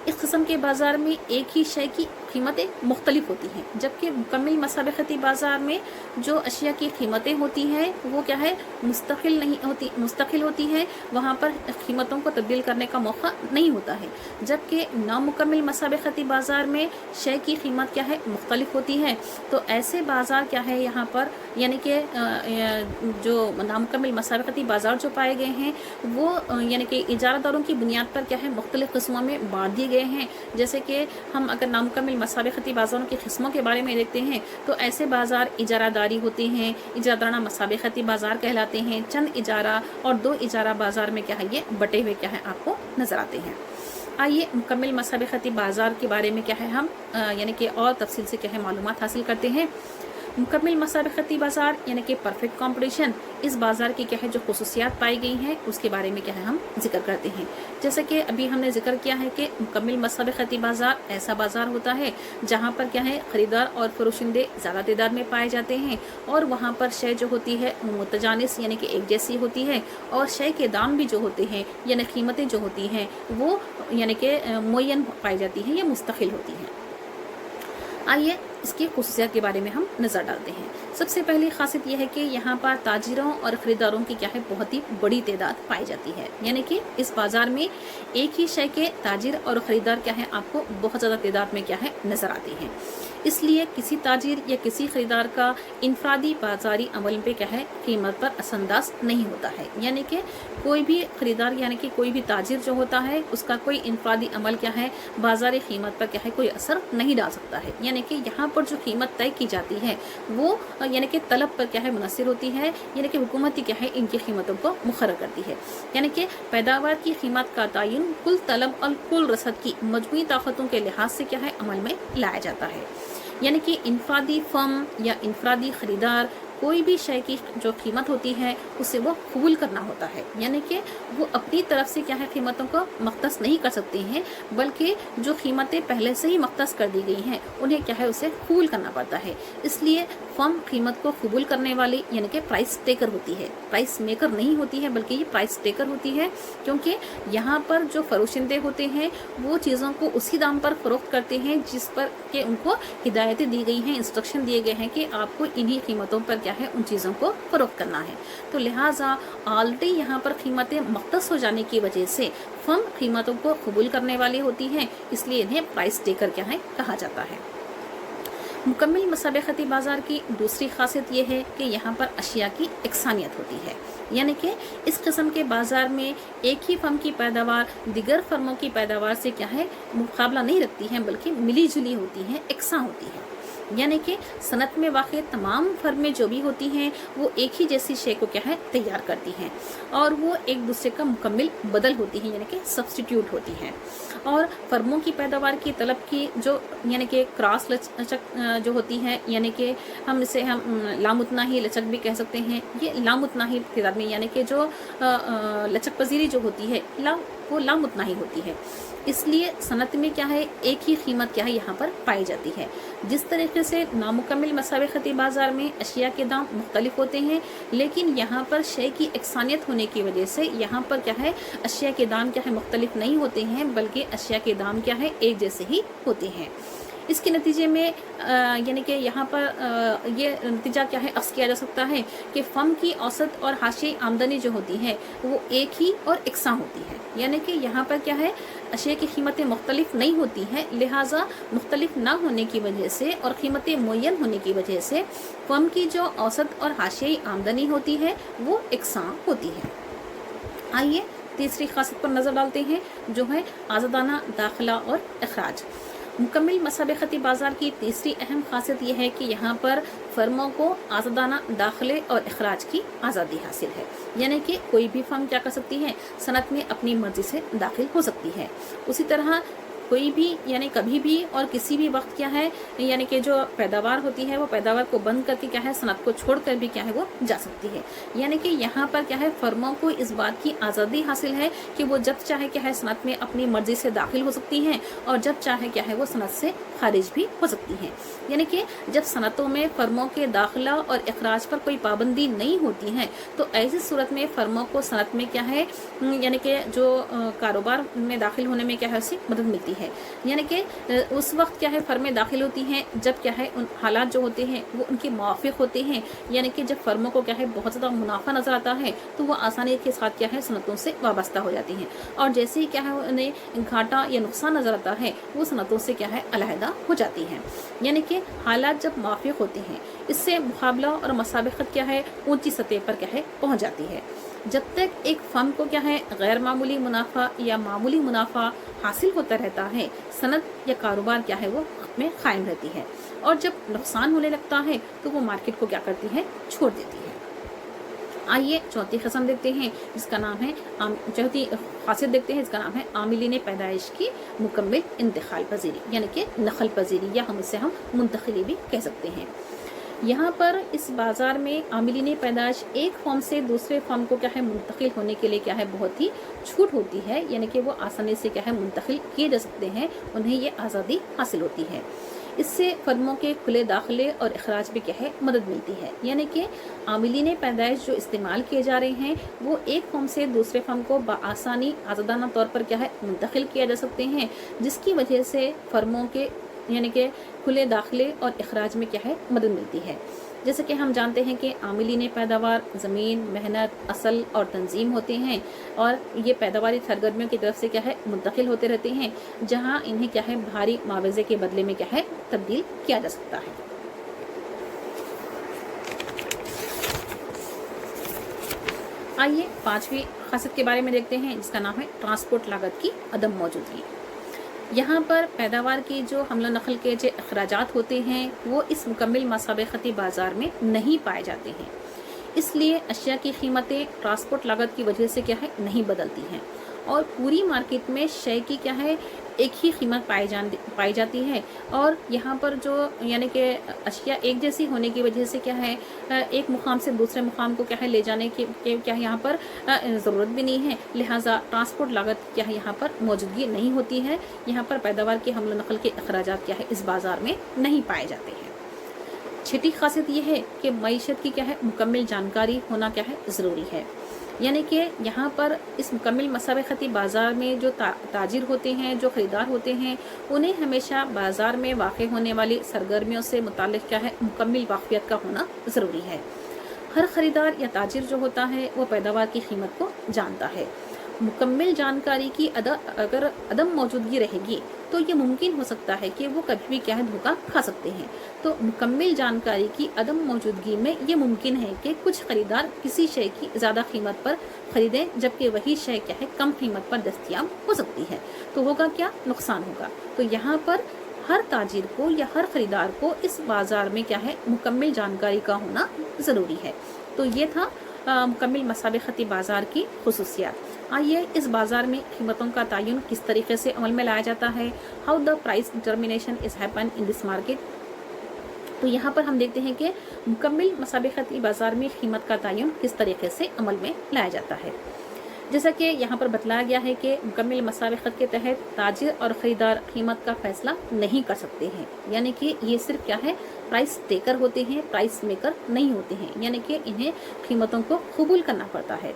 [SPEAKER 1] इस किस्म के बाज़ार में एक ही शय की कीमतें मुख्तलिफ होती हैं, जबकि मुकम्मिल मसाबिक़ती बाज़ार में जो अशिया की कीमतें होती हैं वो क्या है, मुस्तकिल होती है, वहाँ पर कीमतों को तब्दील करने का मौका नहीं होता है। जबकि नामुकम्मिल मसाबिक़ती बाज़ार में शय की कीमत क्या है, मुख्तलिफ होती है। तो ऐसे बाज़ार क्या है यहाँ पर, यानी कि जो नामुकम्मिल मसाबिक़ती बाज़ार जो पाए गए हैं वो यानी कि इजारादारों की बुनियाद पर क्या है, मुख्तलिफ किस्मों में बाँट दिए गए हैं। जैसे कि हम अगर नामुकम्मिल मसाबिक़ती बाज़ारों की किस्मों के बारे में देखते हैं तो ऐसे बाज़ार इजारादारी होते हैं, इजारादाराना मसाबिक़ती बाज़ार कहलाते हैं। चंद इजारा और दो इजारा बाज़ार में क्या है, ये बटे हुए क्या है, आपको नज़र आते हैं। आइए मुकम्मिल मसाबिक़ती बाज़ार के बारे में क्या है, हम यानी कि और तफसील से क्या है मालूमात हासिल करते हैं। मुकम्मिल मसाबिक़ती बाज़ार यानी कि परफेक्ट कॉम्पिटिशन, इस बाज़ार की क्या है जो खसूसियात पाई गई हैं उसके बारे में क्या है हम जिक्र करते हैं। जैसे कि अभी हमने जिक्र किया है कि मुकम्मिल मसाबिक़ती बाज़ार ऐसा बाज़ार होता है जहाँ पर क्या है, ख़रीदार और फ़रोशिंदे ज़्यादा तादाद में पाए जाते हैं, और वहाँ पर शय जो होती है मुतजानिस यानी कि एक जैसी होती है, और शय के दाम भी जो होते हैं यानी कीमतें जो होती हैं वो यानी कि मुअय्यन पाई जाती हैं या मुस्तकिल होती हैं। आइए इसकी खुसूसियत के बारे में हम नज़र डालते हैं। सबसे पहली खासियत यह है कि यहाँ पर ताजिरों और ख़रीदारों की क्या है बहुत ही बड़ी तादाद पाई जाती है, यानी कि इस बाज़ार में एक ही शय के ताजिर और ख़रीदार क्या है आपको बहुत ज़्यादा तादाद में क्या है नज़र आते हैं। इसलिए किसी ताजिर या किसी ख़रीदार का इनफरादी बाज़ारी अमल पे क्या है कीमत पर असरअंदाज नहीं होता है, यानी कि कोई भी ख़रीदार यानी कि कोई भी ताजिर जो होता है उसका कोई इनफरादी अमल क्या है बाज़ारी कीमत पर क्या है कोई असर नहीं डाल सकता है। यानी कि यहाँ पर जो कीमत तय की जाती है वो यानी कि तलब पर क्या है मुनहसर होती है, यानी कि हुकूमत ही क्या है इनकी कीमतों को मुकर्रर करती है। यानी कि पैदावार की कीमत का तयन कुल तलब और कुल रसद की मजमूई ताकतों के लिहाज से क्या है अमल में लाया जाता है। यानी कि इनफरादी फर्म या इनफरादी ख़रीदार कोई भी शय की जो कीमत होती है उसे वो कबूल करना होता है, यानी कि वो अपनी तरफ से क्या है कीमतों को मख्तस नहीं कर सकते हैं, बल्कि जो कीमतें पहले से ही मख्तस कर दी गई हैं उन्हें क्या है उसे कबूल करना पड़ता है। इसलिए फर्म कीमत को कबूल करने वाली यानी कि प्राइस टेकर होती है, प्राइस मेकर नहीं होती है बल्कि ये प्राइस टेकर होती है, क्योंकि यहाँ पर जो फरोशिंदे होते हैं वो चीज़ों को उसी दाम पर फ़रोख्त करते हैं जिस पर कि उनको हिदायतें दी गई हैं, इंस्ट्रक्शन दिए गए हैं कि आपको इन्हीं कीमतों पर क्या है उन चीज़ों को फ़रोख्त करना है। तो लिहाजा ऑलरेडी यहाँ पर कीमतें मख्तस हो जाने की वजह से फर्म कीमतों को कबूल करने वाली होती हैं, इसलिए इन्हें प्राइस टेकर क्या है कहा जाता है। मुकम्मल मुसाबक़ती बाज़ार की दूसरी खासियत यह है कि यहाँ पर अशिया की एकसानियत होती है, यानी कि इस किस्म के बाज़ार में एक ही फर्म की पैदावार दिगर फर्मों की पैदावार से क्या है मुकाबला नहीं रखती है, बल्कि मिली जुली होती है, एकसां होती है। यानी कि सनत में वाक़ई तमाम फर्में जो भी होती हैं वो एक ही जैसी शे को क्या है तैयार करती हैं और वो एक दूसरे का मुकम्मल बदल होती हैं, यानी कि सब्स्टिट्यूट होती हैं। और फर्मों की पैदावार की तलब की जो यानी कि क्रॉस लचक जो होती है, यानी कि हम इसे लामुतनाही लचक भी कह सकते हैं। ये लामुतनाही तादाद में यानी कि जो लचक पजीरी जो होती है वो लामुतनाही होती है। इसलिए सनत में क्या है एक ही कीमत क्या है यहाँ पर पाई जाती है। जिस तरीके से नामुकम्मल मुसाबक़ती बाज़ार में अशिया के दाम मुख्तलिफ होते हैं, लेकिन यहाँ पर शय की एकसानियत होने की वजह से यहाँ पर क्या है अशिया के दाम क्या है मुख्तलिफ नहीं होते हैं, बल्कि अशिया के दाम क्या है एक जैसे ही होते हैं। इसके नतीजे में यानी कि यहाँ पर ये नतीजा क्या है अक्स किया जा सकता है कि फर्म की औसत और हाशियाई आमदनी जो होती है वो एक ही और एकसां होती है। यानी कि यहाँ पर क्या है अशिया की कीमतें मुख्तलिफ नहीं होती हैं, लिहाजा मुख्तलिफ ना होने की वजह से और कीमतें मुय्यन होने की वजह से फर्म की जो औसत और हाशियाई आमदनी होती है वो एकसां होती है। आइए तीसरी खासियत पर नज़र डालते हैं जो है आज़ादाना दाखिला और अखराज। मुकम्मल मुसाबक़ती बाज़ार की तीसरी अहम खासियत यह है कि यहाँ पर फर्मों को आज़ादाना दाखिले और अखराज की आज़ादी हासिल है, यानी कि कोई भी फर्म क्या कर सकती है सनत में अपनी मर्ज़ी से दाखिल हो सकती है। उसी तरह कोई भी यानी कभी भी और किसी भी वक्त क्या है यानी कि जो पैदावार होती है वो पैदावार को बंद करके क्या है सनत को छोड़कर भी क्या है वो जा सकती है। यानी कि यहाँ पर क्या है फर्मों को इस बात की आज़ादी हासिल है कि वो जब चाहे क्या है सनत में अपनी मर्जी से दाखिल हो सकती हैं और जब चाहे क्या है वो सनत से खारिज भी हो सकती हैं। यानी कि जब सनतों में फर्मों के दाखिला और अखराज पर कोई पाबंदी नहीं होती है तो ऐसी सूरत में फर्मों को सनत में क्या है यानी कि जो कारोबार में दाखिल होने में क्या है उससे मदद मिलती है। यानी कि उस वक्त क्या है फर्में दाखिल होती हैं जब क्या है उन हालात जो होते हैं वो उनके मुवाफिक होते हैं, यानी कि जब फर्मों को क्या है बहुत ज़्यादा मुनाफा नज़र आता है तो वो आसानी के साथ क्या है सनतों से वाबस्ता हो जाती हैं, और जैसे ही क्या है उन्हें घाटा या नुकसान नज़र आता है वो सनतों से क्या है अलहदा हो जाती हैं। यानी कि हालात जब मुवाफिक होते हैं इससे मुकाबला और मुसाबक़त क्या है ऊंची सतह पर क्या है पहुँच जाती है। जब तक एक फर्म को क्या है गैर मामूली मुनाफा या मामूली मुनाफा हासिल होता रहता है सनत या कारोबार क्या है वो में कायम रहती है, और जब नुकसान होने लगता है तो वो मार्केट को क्या करती है छोड़ देती है। आइए चौथी किस्म देखते हैं जिसका नाम है चौथी खासियत देखते हैं जिसका नाम है आमिलीन पैदाइश की मुकम्मल इंतकाल पजीरी, यानी कि नकल पजीरी, या हम इसे मुंतकिली भी कह सकते हैं। यहाँ पर इस बाज़ार में आमिलीन पैदाइश एक फॉर्म से दूसरे फॉर्म को क्या है मुंतकिल होने के लिए क्या है बहुत ही छूट होती है, यानी कि वो आसानी से क्या है मुंतकिल किए जा सकते हैं, उन्हें ये आज़ादी हासिल होती है। इससे फर्मों के खुले दाखिले और अखराज भी क्या है मदद मिलती है। यानी कि आमिलीन पैदाइश जो इस्तेमाल किए जा रहे हैं वो एक फर्म से दूसरे फर्म को बआसानी आज़ादाना तौर पर क्या है मुंतकिल किया जा सकते हैं, जिसकी वजह से फर्मों के यानी कि खुले दाखिले और अखराज में क्या है मदद मिलती है। जैसे कि हम जानते हैं कि आमिलीन पैदावार ज़मीन, मेहनत, असल और तंजीम होते हैं और ये पैदावारी सरगर्मियों की तरफ से क्या है मुंतकिल होते रहते हैं, जहाँ इन्हें क्या है भारी मुआवजे के बदले में क्या है तब्दील किया जा सकता है। आइए पांचवी खासियत के बारे में देखते हैं, जिसका नाम है ट्रांसपोर्ट लागत की अदम मौजूदगी। यहाँ पर पैदावार की जो हमला नकल के जो अखराजात होते हैं वो इस मुकम्मल मसाबकती बाज़ार में नहीं पाए जाते हैं, इसलिए अशिया की कीमतें ट्रांसपोर्ट लागत की वजह से क्या है नहीं बदलती हैं और पूरी मार्केट में शय की क्या है एक ही कीमत पाई जाती है। और यहाँ पर जो यानी कि अशिया एक जैसी होने की वजह से क्या है एक मुकाम से दूसरे मुकाम को क्या है ले जाने की क्या है यहाँ पर ज़रूरत भी नहीं है, लिहाजा ट्रांसपोर्ट लागत क्या है यहाँ पर मौजूदगी नहीं होती है। यहाँ पर पैदावार की हमल नकल के अखराजात क्या है इस बाज़ार में नहीं पाए जाते हैं। छठी खासियत यह है कि मईशत की क्या है मुकम्मल जानकारी होना क्या है ज़रूरी है, यानी कि यहाँ पर इस मुकम्मल मसाबकती बाज़ार में जो ताजिर होते हैं, जो ख़रीदार होते हैं, उन्हें हमेशा बाज़ार में वाक़ होने वाली सरगर्मियों से मुताल्लिक़ क्या है मुकम्मल वाक़फ़ियत का होना ज़रूरी है। हर ख़रीदार या ताजिर जो होता है वो पैदावार की कीमत को जानता है। मुकम्मल जानकारी की अगर अदम मौजूदगी रहेगी तो ये मुमकिन हो सकता है कि वो कभी भी क्या है धोखा खा सकते हैं। तो मुकम्मल जानकारी की अदम मौजूदगी में ये मुमकिन है कि कुछ ख़रीदार किसी शय की ज़्यादा कीमत पर ख़रीदें, जबकि वही शय क्या है कम कीमत पर दस्तयाब हो सकती है। तो होगा क्या, नुकसान होगा। तो यहाँ पर हर ताजिर को या हर ख़रीदार को इस बाज़ार में क्या है मुकम्मल जानकारी का होना ज़रूरी है। तो ये था मुकम्मल मसाबकती बाज़ार की खुसूसियात। आइए इस बाज़ार में कीमतों का तयन किस तरीके से अमल में लाया जाता है, how the price determination is happen in this market. तो यहाँ पर हम देखते हैं कि मुकम्मल मसाबकती बाज़ार में कीमत का तयन किस तरीके से अमल में लाया जाता है। जैसा कि यहाँ पर बतलाया गया है कि मुकम्मल मसाबकत के तहत ताजिर और ख़रीदार कीमत का फ़ैसला नहीं कर सकते हैं, यानी कि ये सिर्फ क्या है प्राइस टेकर होते हैं, प्राइस मेकर नहीं होते हैं, यानी कि इन्हें कीमतों को कबूल करना पड़ता है।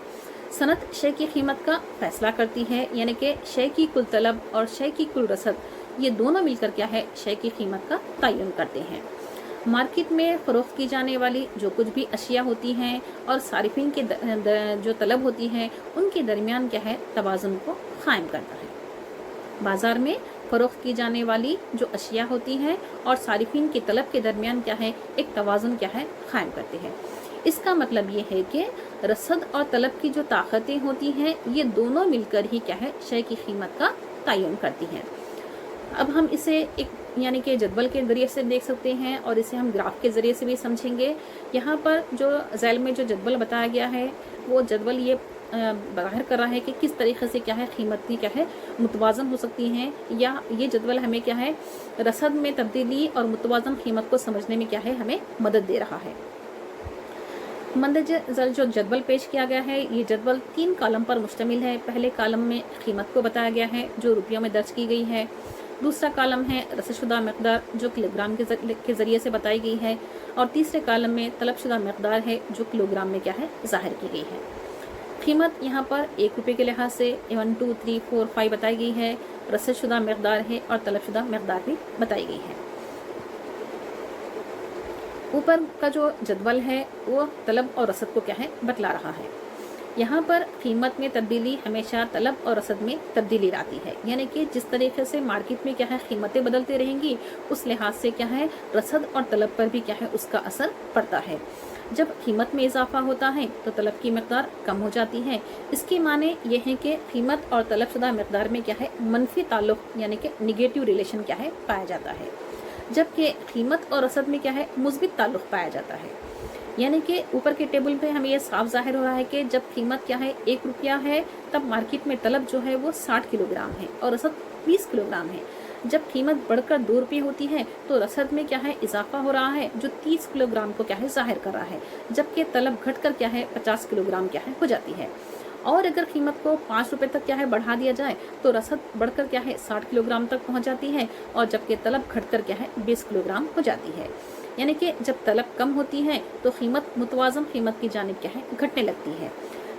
[SPEAKER 1] सनत शय की कीमत का फ़ैसला करती है, यानी कि शय की कुल तलब और शय की कुल रसद ये दोनों मिलकर क्या है शय की कीमत का तयन करते हैं। मार्केट में फ़रोख्त की जाने वाली जो कुछ भी अशिया होती हैं और सारिफिन के जो तलब होती है उनके दरमियान क्या है तवाज़ुन को कायम करता है। बाज़ार में फ़रोख्त की जाने वाली जो अशिया होती हैं और सारिफिन की तलब के दरमियान क्या है एक तवाज़ुन क्या है कायम करते हैं। इसका मतलब ये है कि रसद और तलब की जो ताकतें होती हैं ये दोनों मिलकर ही क्या है शय की कीमत का तयन करती हैं। अब हम इसे एक यानी कि जदवल के ज़रिए से देख सकते हैं और इसे हम ग्राफ के ज़रिए से भी समझेंगे। यहाँ पर जो ज़ैल में जो जदवल बताया गया है वो जदवल ये ज़ाहिर कर रहा है कि किस तरीके से क्या है कीमत की क्या है मुतवाज़न हो सकती हैं, या ये जदवल हमें क्या है रसद में तब्दीली और मुतवाज़न कीमत को समझने में क्या है हमें मदद दे रहा है। मंदजल जो जदवल पेश किया गया है ये जदवल 3 कॉलम पर मुश्तमिल है। पहले कॉलम में कीमत को बताया गया है जो रुपयों में दर्ज की गई है, दूसरा कॉलम है रसदशुदा मकदार जो किलोग्राम के ज़रिए से बताई गई है, और तीसरे कॉलम में तलबशुदा मकदार है जो किलोग्राम में क्या है ज़ाहिर की गई है। कीमत यहाँ पर 1 रुपये के लिहाज से 1, 2, 3, 4, 5 बताई गई है, रसदशुदा मकदार है और तलबशुदा मकदार भी बताई गई है। ऊपर का जो जदवल है वो तलब और रसद को क्या है बतला रहा है। यहाँ पर कीमत में तब्दीली हमेशा तलब और रसद में तब्दीली लाती है, यानी कि जिस तरीके से मार्केट में क्या है कीमतें बदलती रहेंगी उस लिहाज से क्या है रसद और तलब पर भी क्या है उसका असर पड़ता है। जब कीमत में इजाफा होता है तो तलब की मकदार कम हो जाती है। इसके माने ये है कि कीमत और तलबशुदा मकदार में क्या है मनफी ताल्लुक़ यानी कि निगेटिव रिलेशन क्या है पाया जाता है, जबकि कीमत और रसद में क्या है मुस्बित ताल्लुक़ पाया जाता है। यानी कि ऊपर के टेबल पे हमें यह साफ जाहिर हो रहा है कि जब कीमत क्या है 1 रुपया है तब मार्केट में तलब जो है वो 60 किलोग्राम है और रसद 20 किलोग्राम है। जब कीमत बढ़कर 2 रुपये होती है तो रसद में क्या है इजाफा हो रहा है जो 30 किलोग्राम को क्या है जाहिर कर रहा है, जबकि तलब घटकर क्या है 50 किलोग्राम क्या है हो जाती है। और अगर कीमत को 5 रुपये तक क्या है बढ़ा दिया जाए तो रसद बढ़कर क्या है 60 किलोग्राम तक पहुंच जाती है, और जबकि तलब घटकर क्या है 20 किलोग्राम हो जाती है। यानी कि जब तलब कम होती है तो कीमत मुतवाज़न कीमत की जानिब क्या है घटने लगती है।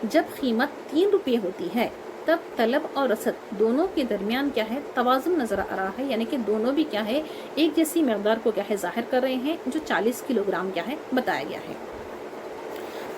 [SPEAKER 1] जब कीमत 3 रुपये होती है तब तलब और रसद दोनों के दरमियान क्या है तवाज़ुन नज़र आ रहा है, यानी कि दोनों भी क्या है एक जैसी मकदार को क्या है ज़ाहिर कर रहे हैं, जो 40 किलोग्राम क्या है बताया गया है।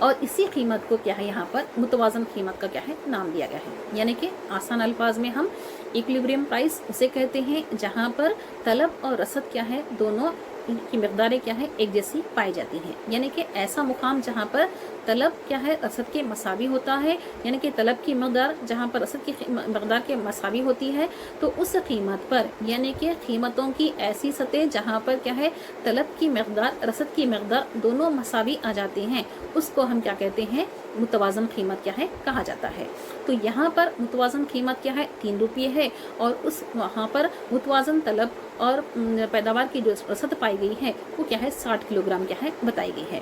[SPEAKER 1] और इसी कीमत को क्या है यहाँ पर मुतवाज़न कीमत का क्या है नाम दिया गया है। यानी कि आसान अल्फाज में हम इक्विलिब्रियम प्राइस उसे कहते हैं जहाँ पर तलब और रसद क्या है दोनों की मकदारें क्या है एक जैसी पाई जाती हैं। यानी कि ऐसा मुकाम जहाँ पर तलब क्या है रसद के मसावी होता है, यानी कि तलब की मकदार जहाँ पर रसद की मकदार के मसावी होती है, तो उस कीमत पर यानी कि कीमतों की ऐसी सतह जहाँ पर क्या है तलब की मकदार रसद की मकदार दोनों मसावी आ जाते हैं, उसको हम क्या कहते हैं मुतवाज़न कीमत क्या है कहा जाता है। तो यहाँ पर मुतवाज़न कीमत क्या है 3 रुपये है, और उस वहाँ पर मुतवाज़न तलब और पैदावार की जो रसद पाई गई है वो क्या है 60 किलोग्राम क्या है बताई गई है।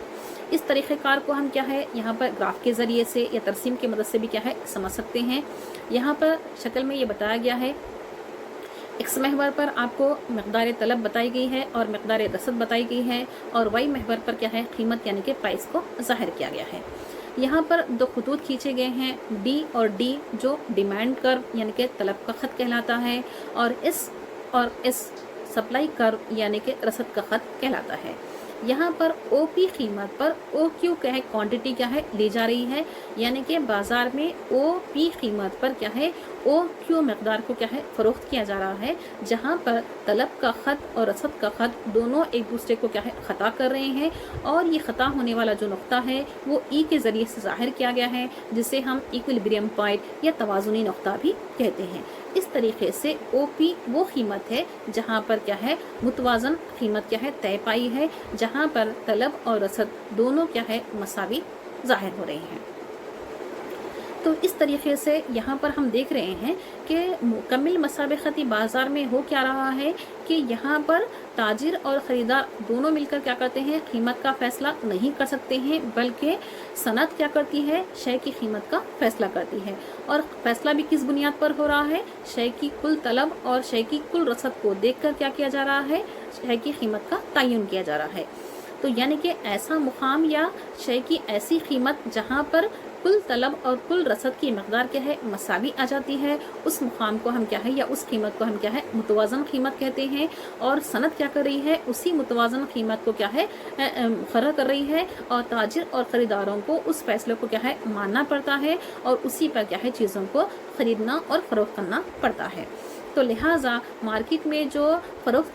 [SPEAKER 1] इस तरीक़ेकार को हम क्या है यहाँ पर ग्राफ के ज़रिए से या तरसीम की मदद से भी क्या है समझ सकते हैं। यहाँ पर शक्ल में ये बताया गया है, एक्स महवर पर आपको मकदार तलब बताई गई है और मकदार रसद बताई गई है, और वाई महवर पर क्या है कीमत यानी कि प्राइस को ज़ाहिर किया गया है। यहाँ पर दो खतूत खींचे गए हैं, डी और डी, जो डिमांड कर्व यानी कि तलब का ख़त कहलाता है, और एस सप्लाई कर्व यानी कि रसद का ख़त कहलाता है। यहाँ पर ओ पी कीमत पर ओ क्यू क्या है क्वांटिटी क्या है ली जा रही है, यानी कि बाज़ार में ओ पी कीमत पर क्या है ओ क्यू मकदार को क्या है फ़रोख्त किया जा रहा है, जहाँ पर तलब का ख़त और रसद का ख़त दोनों एक दूसरे को क्या है ख़ता कर रहे हैं, और ये ख़ता होने वाला जो नुक्ता है वो ई के ज़रिए से ज़ाहिर किया गया है, जिसे हम इक्विलिब्रियम पॉइंट या तवाज़ुनी नुक्ता भी कहते हैं। इस तरीके से ओ पी वो कीमत है जहाँ पर क्या है मुतवाज़न कीमत क्या है तय पाई है, जहाँ पर तलब और रसद दोनों क्या है मसावी ज़ाहिर हो रहे हैं। तो इस तरीके से यहाँ पर हम देख रहे हैं कि मुकम्मिल मसाबक़ती बाज़ार में हो क्या रहा है कि यहाँ पर ताजिर और ख़रीदार दोनों मिलकर क्या करते हैं कीमत का फ़ैसला नहीं कर सकते हैं, बल्कि सनत क्या करती है शय की कीमत का फ़ैसला करती है। और फ़ैसला भी किस बुनियाद पर हो रहा है, शय की कुल तलब और शय की कुल रसद को देखकर क्या किया जा रहा है, शय की कीमत का तयन किया जा रहा है। तो यानी कि ऐसा मुकाम या शय की ऐसी कीमत जहाँ पर कुल तलब और कुल रसद की मकदार क्या है मसावी आ जाती है, उस मुकाम को हम क्या है या उस कीमत को हम क्या है मुतवाज़न कीमत कहते हैं। और सनत क्या कर रही है, उसी मुतवाज़न कीमत को क्या है मुक़र्रर कर रही है, और ताजिर और ख़रीदारों को उस फैसले को क्या है मानना पड़ता है, और उसी पर क्या है चीज़ों को ख़रीदना और फ़रोख्त करना पड़ता है। तो लिहाजा मार्केट में जो फ़रोख्त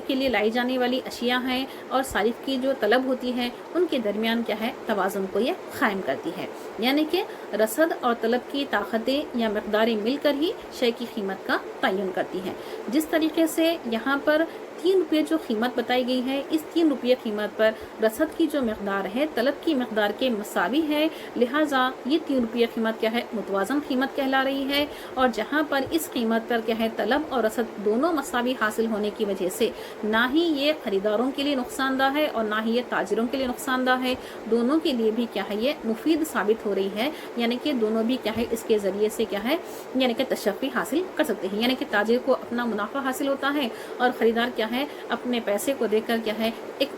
[SPEAKER 1] के लिए लाई जाने वाली अशिया हैं और सारिफ की जो तलब होती है, उनके दरमियान क्या है तवाज़ुन को ये क़ायम करती है। यानी कि रसद और तलब की ताकतें या मकदारें मिलकर ही शय की कीमत का तयन करती हैं। जिस तरीके से यहाँ पर 3 रुपये जो कीमत बताई गई है, इस 3 रुपये कीमत पर रसद की जो मकदार है तलब की मकदार के मसावी है, लिहाजा ये 3 रुपये कीमत क्या है मुतवाज़न कीमत कहला रही है। और जहाँ पर इस कीमत पर क्या है तलब और रसद दोनों मसावी हासिल होने की वजह से ना ही ये ख़रीदारों के लिए नुकसानदा है और ना ही ये ताजिरों के लिए नुकसानदा है, दोनों के लिए भी क्या है ये मुफीद साबित हो रही है। यानी कि दोनों भी क्या है इसके ज़रिए से क्या है यानी कि तशफ़ी हासिल कर सकते हैं, यानी कि ताजिर को अपना मुनाफा हासिल होता है और ख़रीदार क्या है अपने पैसे को देखकर क्या है एक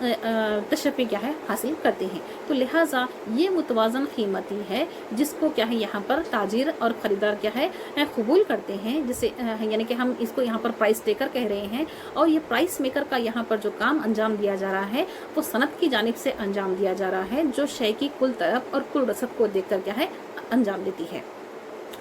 [SPEAKER 1] तशफ़ी क्या है हासिल करते हैं। तो लिहाजा ये मुतवाज़न कीमत ही है जिसको क्या है यहाँ पर ताजिर और ख़रीदार क्या है कबूल करते हैं, जिसे यानी कि हम इसको यहाँ पर प्राइस टेकर कह रहे हैं। और ये प्राइस मेकर का यहाँ पर जो काम अंजाम दिया जा रहा है वो सनत की जानिब से अंजाम दिया जा रहा है, जो शय की कुल तलब और कुल रसद को देखकर क्या है अंजाम देती है।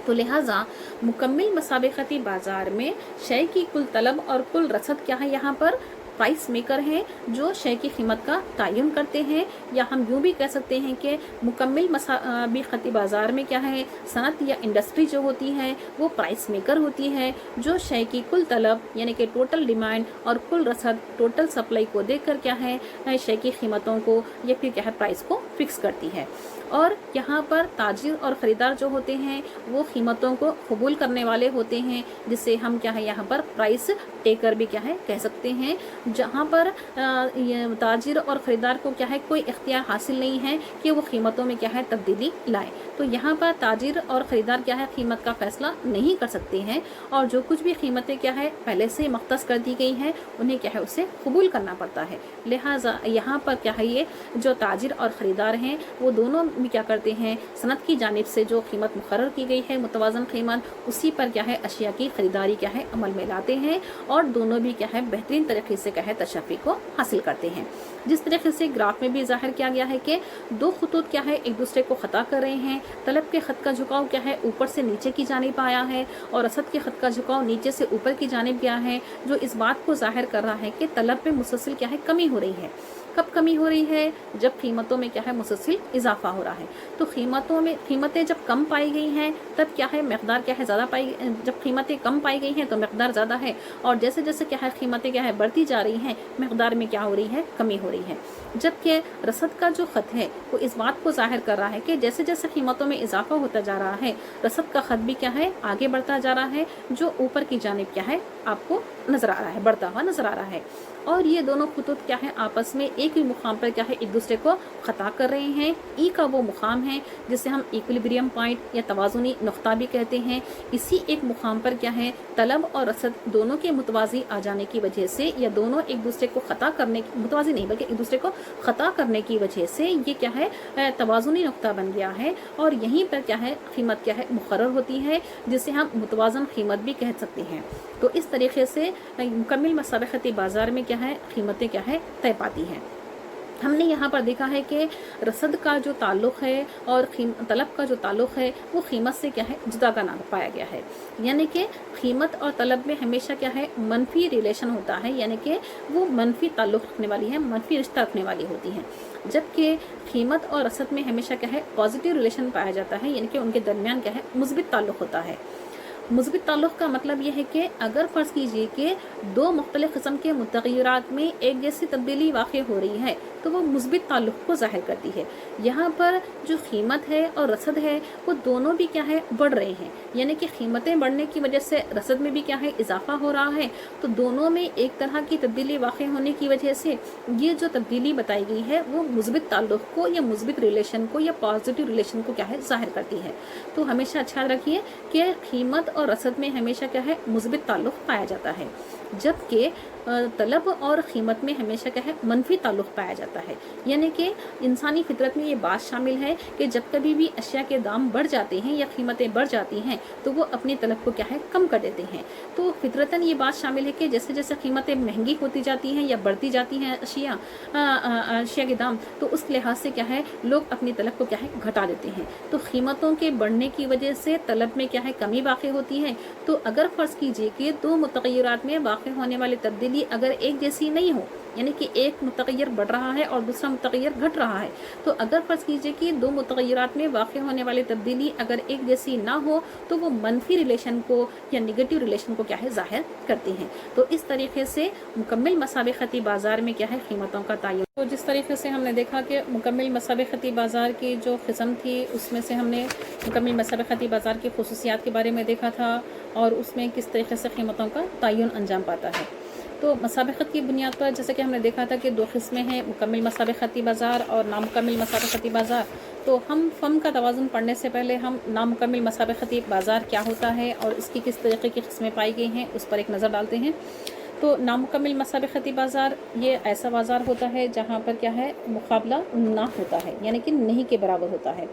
[SPEAKER 1] तो लिहाजा मुकम्मिल मसाबक़ती बाज़ार में शय की कुल तलब और कुल रसद क्या है यहाँ पर प्राइस मेकर हैं, जो शय की कीमत का तयन करते हैं। या हम यूँ भी कह सकते हैं कि मुकम्मिल मसाबक़ती बाज़ार में क्या है सनत या इंडस्ट्री जो होती है वो प्राइस मेकर होती है, जो शय की कुल तलब यानी कि टोटल डिमांड और कुल रसद टोटल सप्लाई को देखकर क्या है शय की कीमतों को या फिर क्या है प्राइस को फिक्स करती है। और यहाँ पर ताजिर और ख़रीदार जो होते हैं वो कीमतों को कबूल करने वाले होते हैं, जिसे हम क्या है यहाँ पर प्राइस टेकर भी क्या है कह सकते हैं। जहाँ पर ये ताजिर और ख़रीदार को क्या है कोई इख्तियार हासिल नहीं है कि वो कीमतों में क्या है तब्दीली लाए। तो यहाँ पर ताजिर और ख़रीदार क्या है कीमत का फ़ैसला नहीं कर सकते हैं, और जो कुछ भी कीमतें क्या है पहले से ही मख्तस कर दी गई हैं उन्हें क्या है उसे कबूल करना पड़ता है। लिहाजा यहाँ पर क्या है ये जो ताजिर और ख़रीदार हैं वो दोनों भी क्या करते हैं, सनद की जानिब से जो कीमत मुकर्रर की गई है मुतवाज़न कीमत, उसी पर क्या है अशिया की ख़रीदारी क्या है अमल में लाते हैं, और दोनों भी क्या है बेहतरीन तरीके से क्या है तशफ़ी को हासिल करते हैं। जिस तरीके से ग्राफ में भी ज़ाहिर किया गया है कि दो खतूत क्या है एक दूसरे को ख़ता कर रहे हैं। तलब के ख़त का झुकाव क्या है ऊपर से नीचे की जानिब आया है, और असद के ख़त का झुकाव नीचे से ऊपर की जानिब गया है, जो इस बात को ज़ाहिर कर रहा है कि तलब में मुसलसल क्या है कमी हो रही है। कब कमी हो रही है? जब कीमतों में क्या है मुसलसल इजाफा हो रहा है। तो कीमतें जब कम पाई गई हैं तब क्या है मकदार क्या है ज़्यादा पाई, जब कीमतें कम पाई गई हैं तो मकदार ज़्यादा है, और जैसे जैसे क्या है कीमतें क्या है बढ़ती जा रही हैं मकदार में क्या हो रही है कमी हो रही है। जबकि रसद का जो ख़त है वो इस बात को ज़ाहिर कर रहा है कि जैसे जैसे कीमतों में इजाफा होता जा रहा है रसद का ख़त भी क्या है आगे बढ़ता जा रहा है, जो ऊपर की जानिब क्या है आपको नज़र आ रहा है, बढ़ता हुआ नज़र आ रहा है। और ये दोनों खतूत क्या है आपस में एक ही मुकाम पर क्या है एक दूसरे को ख़ता कर रहे हैं। ई का वो मुकाम है जिसे हम इक्विलिब्रियम पॉइंट या तवाज़ुनी नुक्ता भी कहते हैं। इसी एक मुकाम पर क्या है तलब और रसद दोनों के मुतवाज़ी आ जाने की वजह से, या दोनों एक दूसरे को ख़ता करने की, मुतवाज़ी नहीं बल्कि एक दूसरे को ख़ता करने की वजह से ये क्या है तवाज़ुनी नुक्ता बन गया है, और यहीं पर क्या है कीमत क्या है मुकर्रर होती है, जिसे हम मुतवाज़न कीमत भी कह सकते हैं। तो इस तरीके से मुकम्मिल मसाबक़ती बाज़ार में क्या है कीमतें क्या है तय पाती हैं। हमने यहाँ पर देखा है कि रसद का जो ताल्लुक़ है और तलब का जो ताल्लुक़ है वो कीमत से क्या है जुदा का नाम पाया गया है। यानी कि कीमत और तलब में हमेशा क्या है मनफी रिलेशन होता है, यानी कि वो मनफी ताल्लुक़ रखने वाली है, मनफी रिश्ता रखने वाली होती हैं। जबकि कीमत और रसद में हमेशा क्या है पॉजिटिव रिलेशन पाया जाता है, यानी कि उनके दरमियान क्या है मुस्बित ताल्लुक़ होता है। मुस्बित ताल्लुक़ का मतलब यह है कि अगर फ़र्ज़ कीजिए कि दो मुख्तलिफ़ किस्म के मुतग़य्यरात में एक जैसी तब्दीली वाक़ई हो रही है तो वो मुस्बित ताल्लुक़ को ज़ाहिर करती है। यहाँ पर जो कीमत है और रसद है वो दोनों भी क्या है बढ़ रहे हैं, यानी कि कीमतें बढ़ने की वजह से रसद में भी क्या है इजाफा हो रहा है। तो दोनों में एक तरह की तब्दीली वाक़ई होने की वजह से ये जो तब्दीली बताई गई है वो मुस्बित ताल्लुक़ को या मुस्बित रिलेशन को या पॉजिटिव रिलेशन को क्या है ज़ाहिर करती है। तो हमेशा अच्छा रखिए कि कीमत और रसद में हमेशा क्या है मुस्बित ताल्लुक़ पाया जाता है, जबकि तलब और कीमत में हमेशा क्या है मनफी ताल्लुक़ पाया जाता है। यानी कि इंसानी फितरत में ये बात शामिल है कि जब कभी भी अशिया के दाम बढ़ जाते हैं या कीमतें बढ़ जाती हैं तो वो अपनी तलब को क्या है कम कर देते हैं। तो फितरतन ये बात शामिल है कि जैसे जैसे कीमतें महंगी होती जाती हैं या बढ़ती जाती हैं अशिया के दाम, तो उस लिहाज से क्या है लोग अपनी तलब को क्या है घटा देते हैं। तो कीमतों के बढ़ने की वजह से तलब में क्या है कमी वाक़ई होती है। तो अगर फ़र्ज़ कीजिए कि दो मुतग़य्यरात में वाक़ई होने वाली तब्दीली अगर एक जैसी नहीं हो, यानी कि एक मुतग़य्यर बढ़ रहा है और दूसरा मुतग़य्यर घट रहा है, तो अगर फ़र्ज़ कीजिए कि दो मुतग़य्यरात में वाक़ई होने वाली तब्दीली अगर एक जैसी ना हो तो वो मनफी रिलेशन को या निगेटिव रिलेशन को क्या है ज़ाहिर करती हैं। तो इस तरीके से मुकम्मिल मसाबक़ती बाज़ार में क्या है कीमतों का तयन। तो जिस तरीके से हमने देखा कि मुकम्मिल मसाबक़ती बाज़ार की जो क़िस्म थी उसमें से हमने मुकम्मिल मसाबक़ती बाज़ार की ख़ुसूसियात के बारे में देखा था और उसमें किस तरीके से कीमतों का तयन अंजाम पाता है। तो मसाबक़त की बुनियाद पर जैसे कि हमने देखा था कि दो किस्में हैं, मुकम्मिल मसाबक़ती बाज़ार और नामुकम्मिल मसाबक़ती बाज़ार। तो हम फ़म का तवाज़ुन पढ़ने से पहले हम नामुकम्मिल मसाबक़ती बाज़ार क्या होता है और इसकी किस तरीके की किस्में पाई गई हैं उस पर एक नज़र डालते हैं। तो नामुकम्मिल मसाबक़ती बाज़ार ये ऐसा बाज़ार होता है जहाँ पर क्या है मुकाबला ना होता है, यानी कि नहीं के बराबर होता है।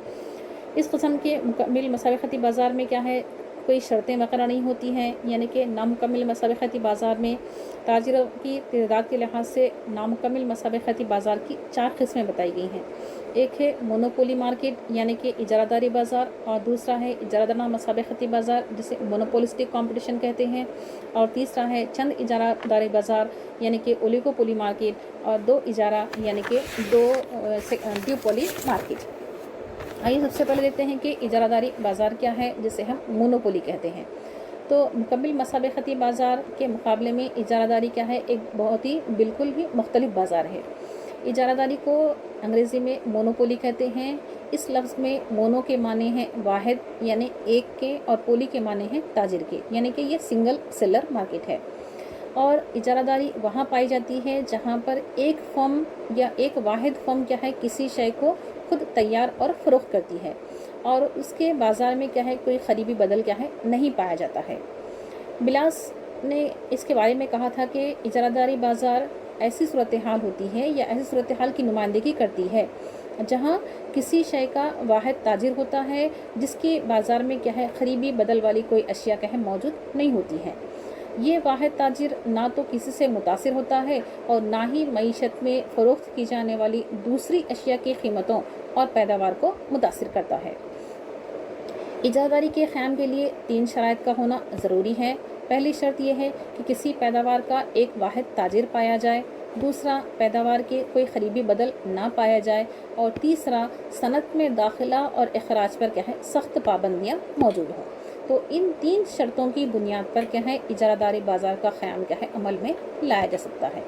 [SPEAKER 1] इस किस्म के मुकम्मिल मसाबक़ती बाज़ार में क्या है कोई शर्तें वगैरह नहीं होती हैं, यानी कि नामुकम्मिल मसाबक़ती बाज़ार में ताजिरों की तादाद के लिहाज से नामुकम्मिल मसाबक़ती बाज़ार की 4 किस्में बताई गई हैं। एक है मोनोपोली मार्केट यानी कि इजारादारी बाज़ार, और दूसरा है इजारादाना मसाबक़ती बाज़ार जिसे मोनोपोलिस्टिक कंपटीशन कहते हैं, और तीसरा है चंद इजारादारी बाज़ार यानी कि ओलिगोपोली मार्केट, और दो इजारा यानी कि दो ड्यूपोली मार्केट। आइए सबसे पहले देखते हैं कि इजारादारी बाज़ार क्या है जिसे हम मोनोपोली कहते हैं। तो मुकम्मिल मसाबक़ती बाज़ार के मुकाबले में इजारादारी क्या है एक बहुत ही बिल्कुल ही मुख्तलिफ बाज़ार है। इजारादारी को अंग्रेज़ी में मोनोपोली कहते हैं। इस लफ्ज़ में मोनो के माने हैं वाहिद यानी एक के, और पोली के माने हैं ताजिर के, यानी कि ये सिंगल सेलर मार्केट है। اور اجارہ داری وہاں پائی جاتی ہے جہاں پر ایک فرم یا ایک واحد فرم کیا ہے کسی شے کو خود تیار اور فروخت کرتی ہے اور اس کے بازار میں کیا ہے کوئی خریدی بدل کیا ہے نہیں پایا جاتا ہے۔ بلاس نے اس کے بارے میں کہا تھا کہ اجارہ داری بازار ایسی صورتحال ہوتی ہے یا ایسی صورتحال کی نمائندگی کرتی ہے جہاں کسی شے کا واحد تاجر ہوتا ہے جس کے بازار میں کیا ہے خریدی بدل والی کوئی اشیاء کیا ہے موجود نہیں ہوتی ہے۔ یہ واحد تاجر نہ تو کسی سے متاثر ہوتا ہے اور نہ ہی معیشت میں فروخت کی جانے والی دوسری اشیاء کی قیمتوں اور پیداوار کو متاثر کرتا ہے۔ اجارہ داری کے قیام کے لیے 3 شرائط کا ہونا ضروری ہے۔ پہلی شرط یہ ہے کہ کسی پیداوار کا ایک واحد تاجر پایا جائے، دوسرا پیداوار کے کوئی خریدی بدل نہ پایا جائے، اور تیسرا صنعت میں داخلہ اور اخراج پر کیا ہے سخت پابندیاں موجود ہوں۔ تو ان 3 شرطوں کی بنیاد پر کیا ہے اجارہ داری بازار کا قیام کیا ہے عمل میں لایا جا سکتا ہے۔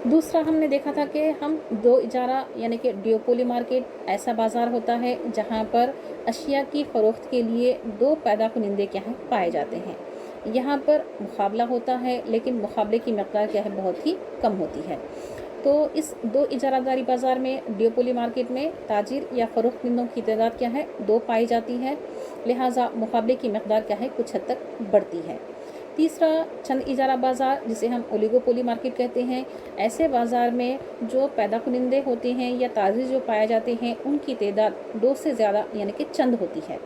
[SPEAKER 1] دوسرا ہم نے دیکھا تھا کہ ہم دو اجارہ یعنی کہ ڈیوپولی مارکیٹ ایسا بازار ہوتا ہے جہاں پر اشیاء کی فروخت کے لیے 2 پیدا کنندے کیا ہیں پائے جاتے ہیں۔ یہاں پر مقابلہ ہوتا ہے لیکن مقابلے کی مقدار کیا ہے بہت ہی کم ہوتی ہے۔ تو اس 2 اجارہ داری بازار میں ڈیوپولی مارکیٹ میں تاجر یا فروخت کنندوں کی تعداد کیا ہے 2 پائی جاتی ہے، لہٰذا مقابلے کی مقدار کیا ہے کچھ حد تک بڑھتی ہے۔ تیسرا چند اجارہ بازار جسے ہم اولیگوپولی مارکیٹ کہتے ہیں، ایسے بازار میں جو پیدا کنندے ہوتے ہیں یا تاجر جو پائے جاتے ہیں ان کی تعداد 2 سے زیادہ یعنی کہ چند ہوتی ہے،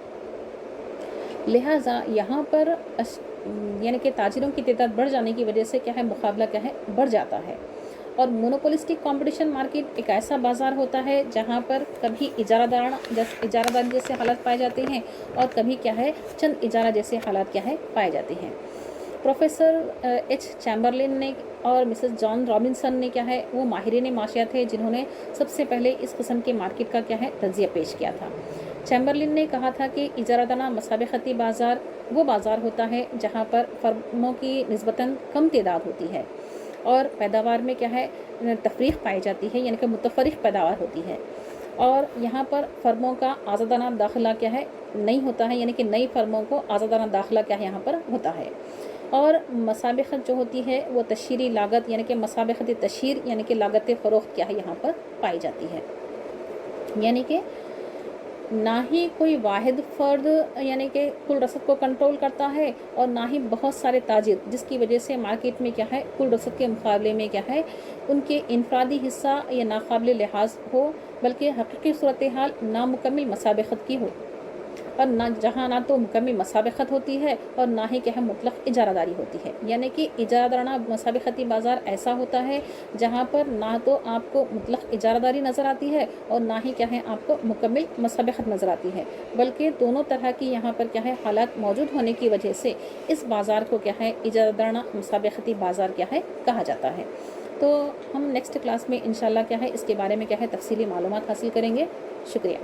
[SPEAKER 1] لہٰذا یہاں پر یعنی کہ تاجروں کی تعداد بڑھ جانے کی وجہ سے کیا ہے مقابلہ کیا ہے بڑھ جاتا ہے۔ اور مونوپولسٹک کمپٹیشن مارکیٹ ایک ایسا بازار ہوتا ہے جہاں پر کبھی اجارہ داری جیسے حالات پائے جاتے ہیں اور کبھی کیا ہے چند اجارہ جیسے حالات کیا ہے پائے جاتے ہیں۔ پروفیسر ایچ چیمبرلن نے اور مسز جان رابنسن نے کیا ہے وہ ماہرین معاشیات تھے جنہوں نے سب سے پہلے اس قسم کے مارکیٹ کا کیا ہے تجزیہ پیش کیا تھا۔ چیمبرلن نے کہا تھا کہ اجارہ دانہ مسابقتی بازار وہ بازار ہوتا ہے جہاں پر فرموں کی نسبتاً کم تعداد ہوتی ہے اور پیداوار میں کیا ہے تفریق پائی جاتی ہے یعنی کہ متفرق پیداوار ہوتی ہے، اور یہاں پر فرموں کا آزادانہ داخلہ کیا ہے نہیں ہوتا ہے، یعنی کہ نئی فرموں کو آزادانہ داخلہ کیا ہے یہاں پر ہوتا ہے۔ اور مسابقت جو ہوتی ہے وہ تشہیری لاگت یعنی کہ مسابقتی تشہیر یعنی کہ لاگت فروخت کیا ہے یہاں پر پائی جاتی ہے، یعنی کہ نہ ہی کوئی واحد فرد یعنی کہ کل رسد کو کنٹرول کرتا ہے اور نہ ہی بہت سارے تاجر، جس کی وجہ سے مارکیٹ میں کیا ہے کل رسد کے مقابلے میں کیا ہے ان کے انفرادی حصہ یا ناقابل لحاظ ہو، بلکہ حقیقی صورتحال نامکمل مسابقت کی ہو، اور جہاں نہ تو مکمل مسابقت ہوتی ہے اور نہ ہی کیا ہے مطلق اجارہ داری ہوتی ہے، یعنی کہ اجارہ دارانہ مسابقتی بازار ایسا ہوتا ہے جہاں پر نہ تو آپ کو مطلق اجارہ داری نظر آتی ہے اور نہ ہی کیا ہے آپ کو مکمل مسابقت نظر آتی ہے، بلکہ دونوں طرح کی یہاں پر کیا ہے حالات موجود ہونے کی وجہ سے اس بازار کو کیا ہے اجارہ دارانہ مسابقتی بازار کیا ہے کہا جاتا ہے۔ تو ہم نیکسٹ کلاس میں انشاءاللہ کیا ہے اس کے بارے میں کیا ہے تفصیلی معلومات حاصل کریں گے۔ شکریہ۔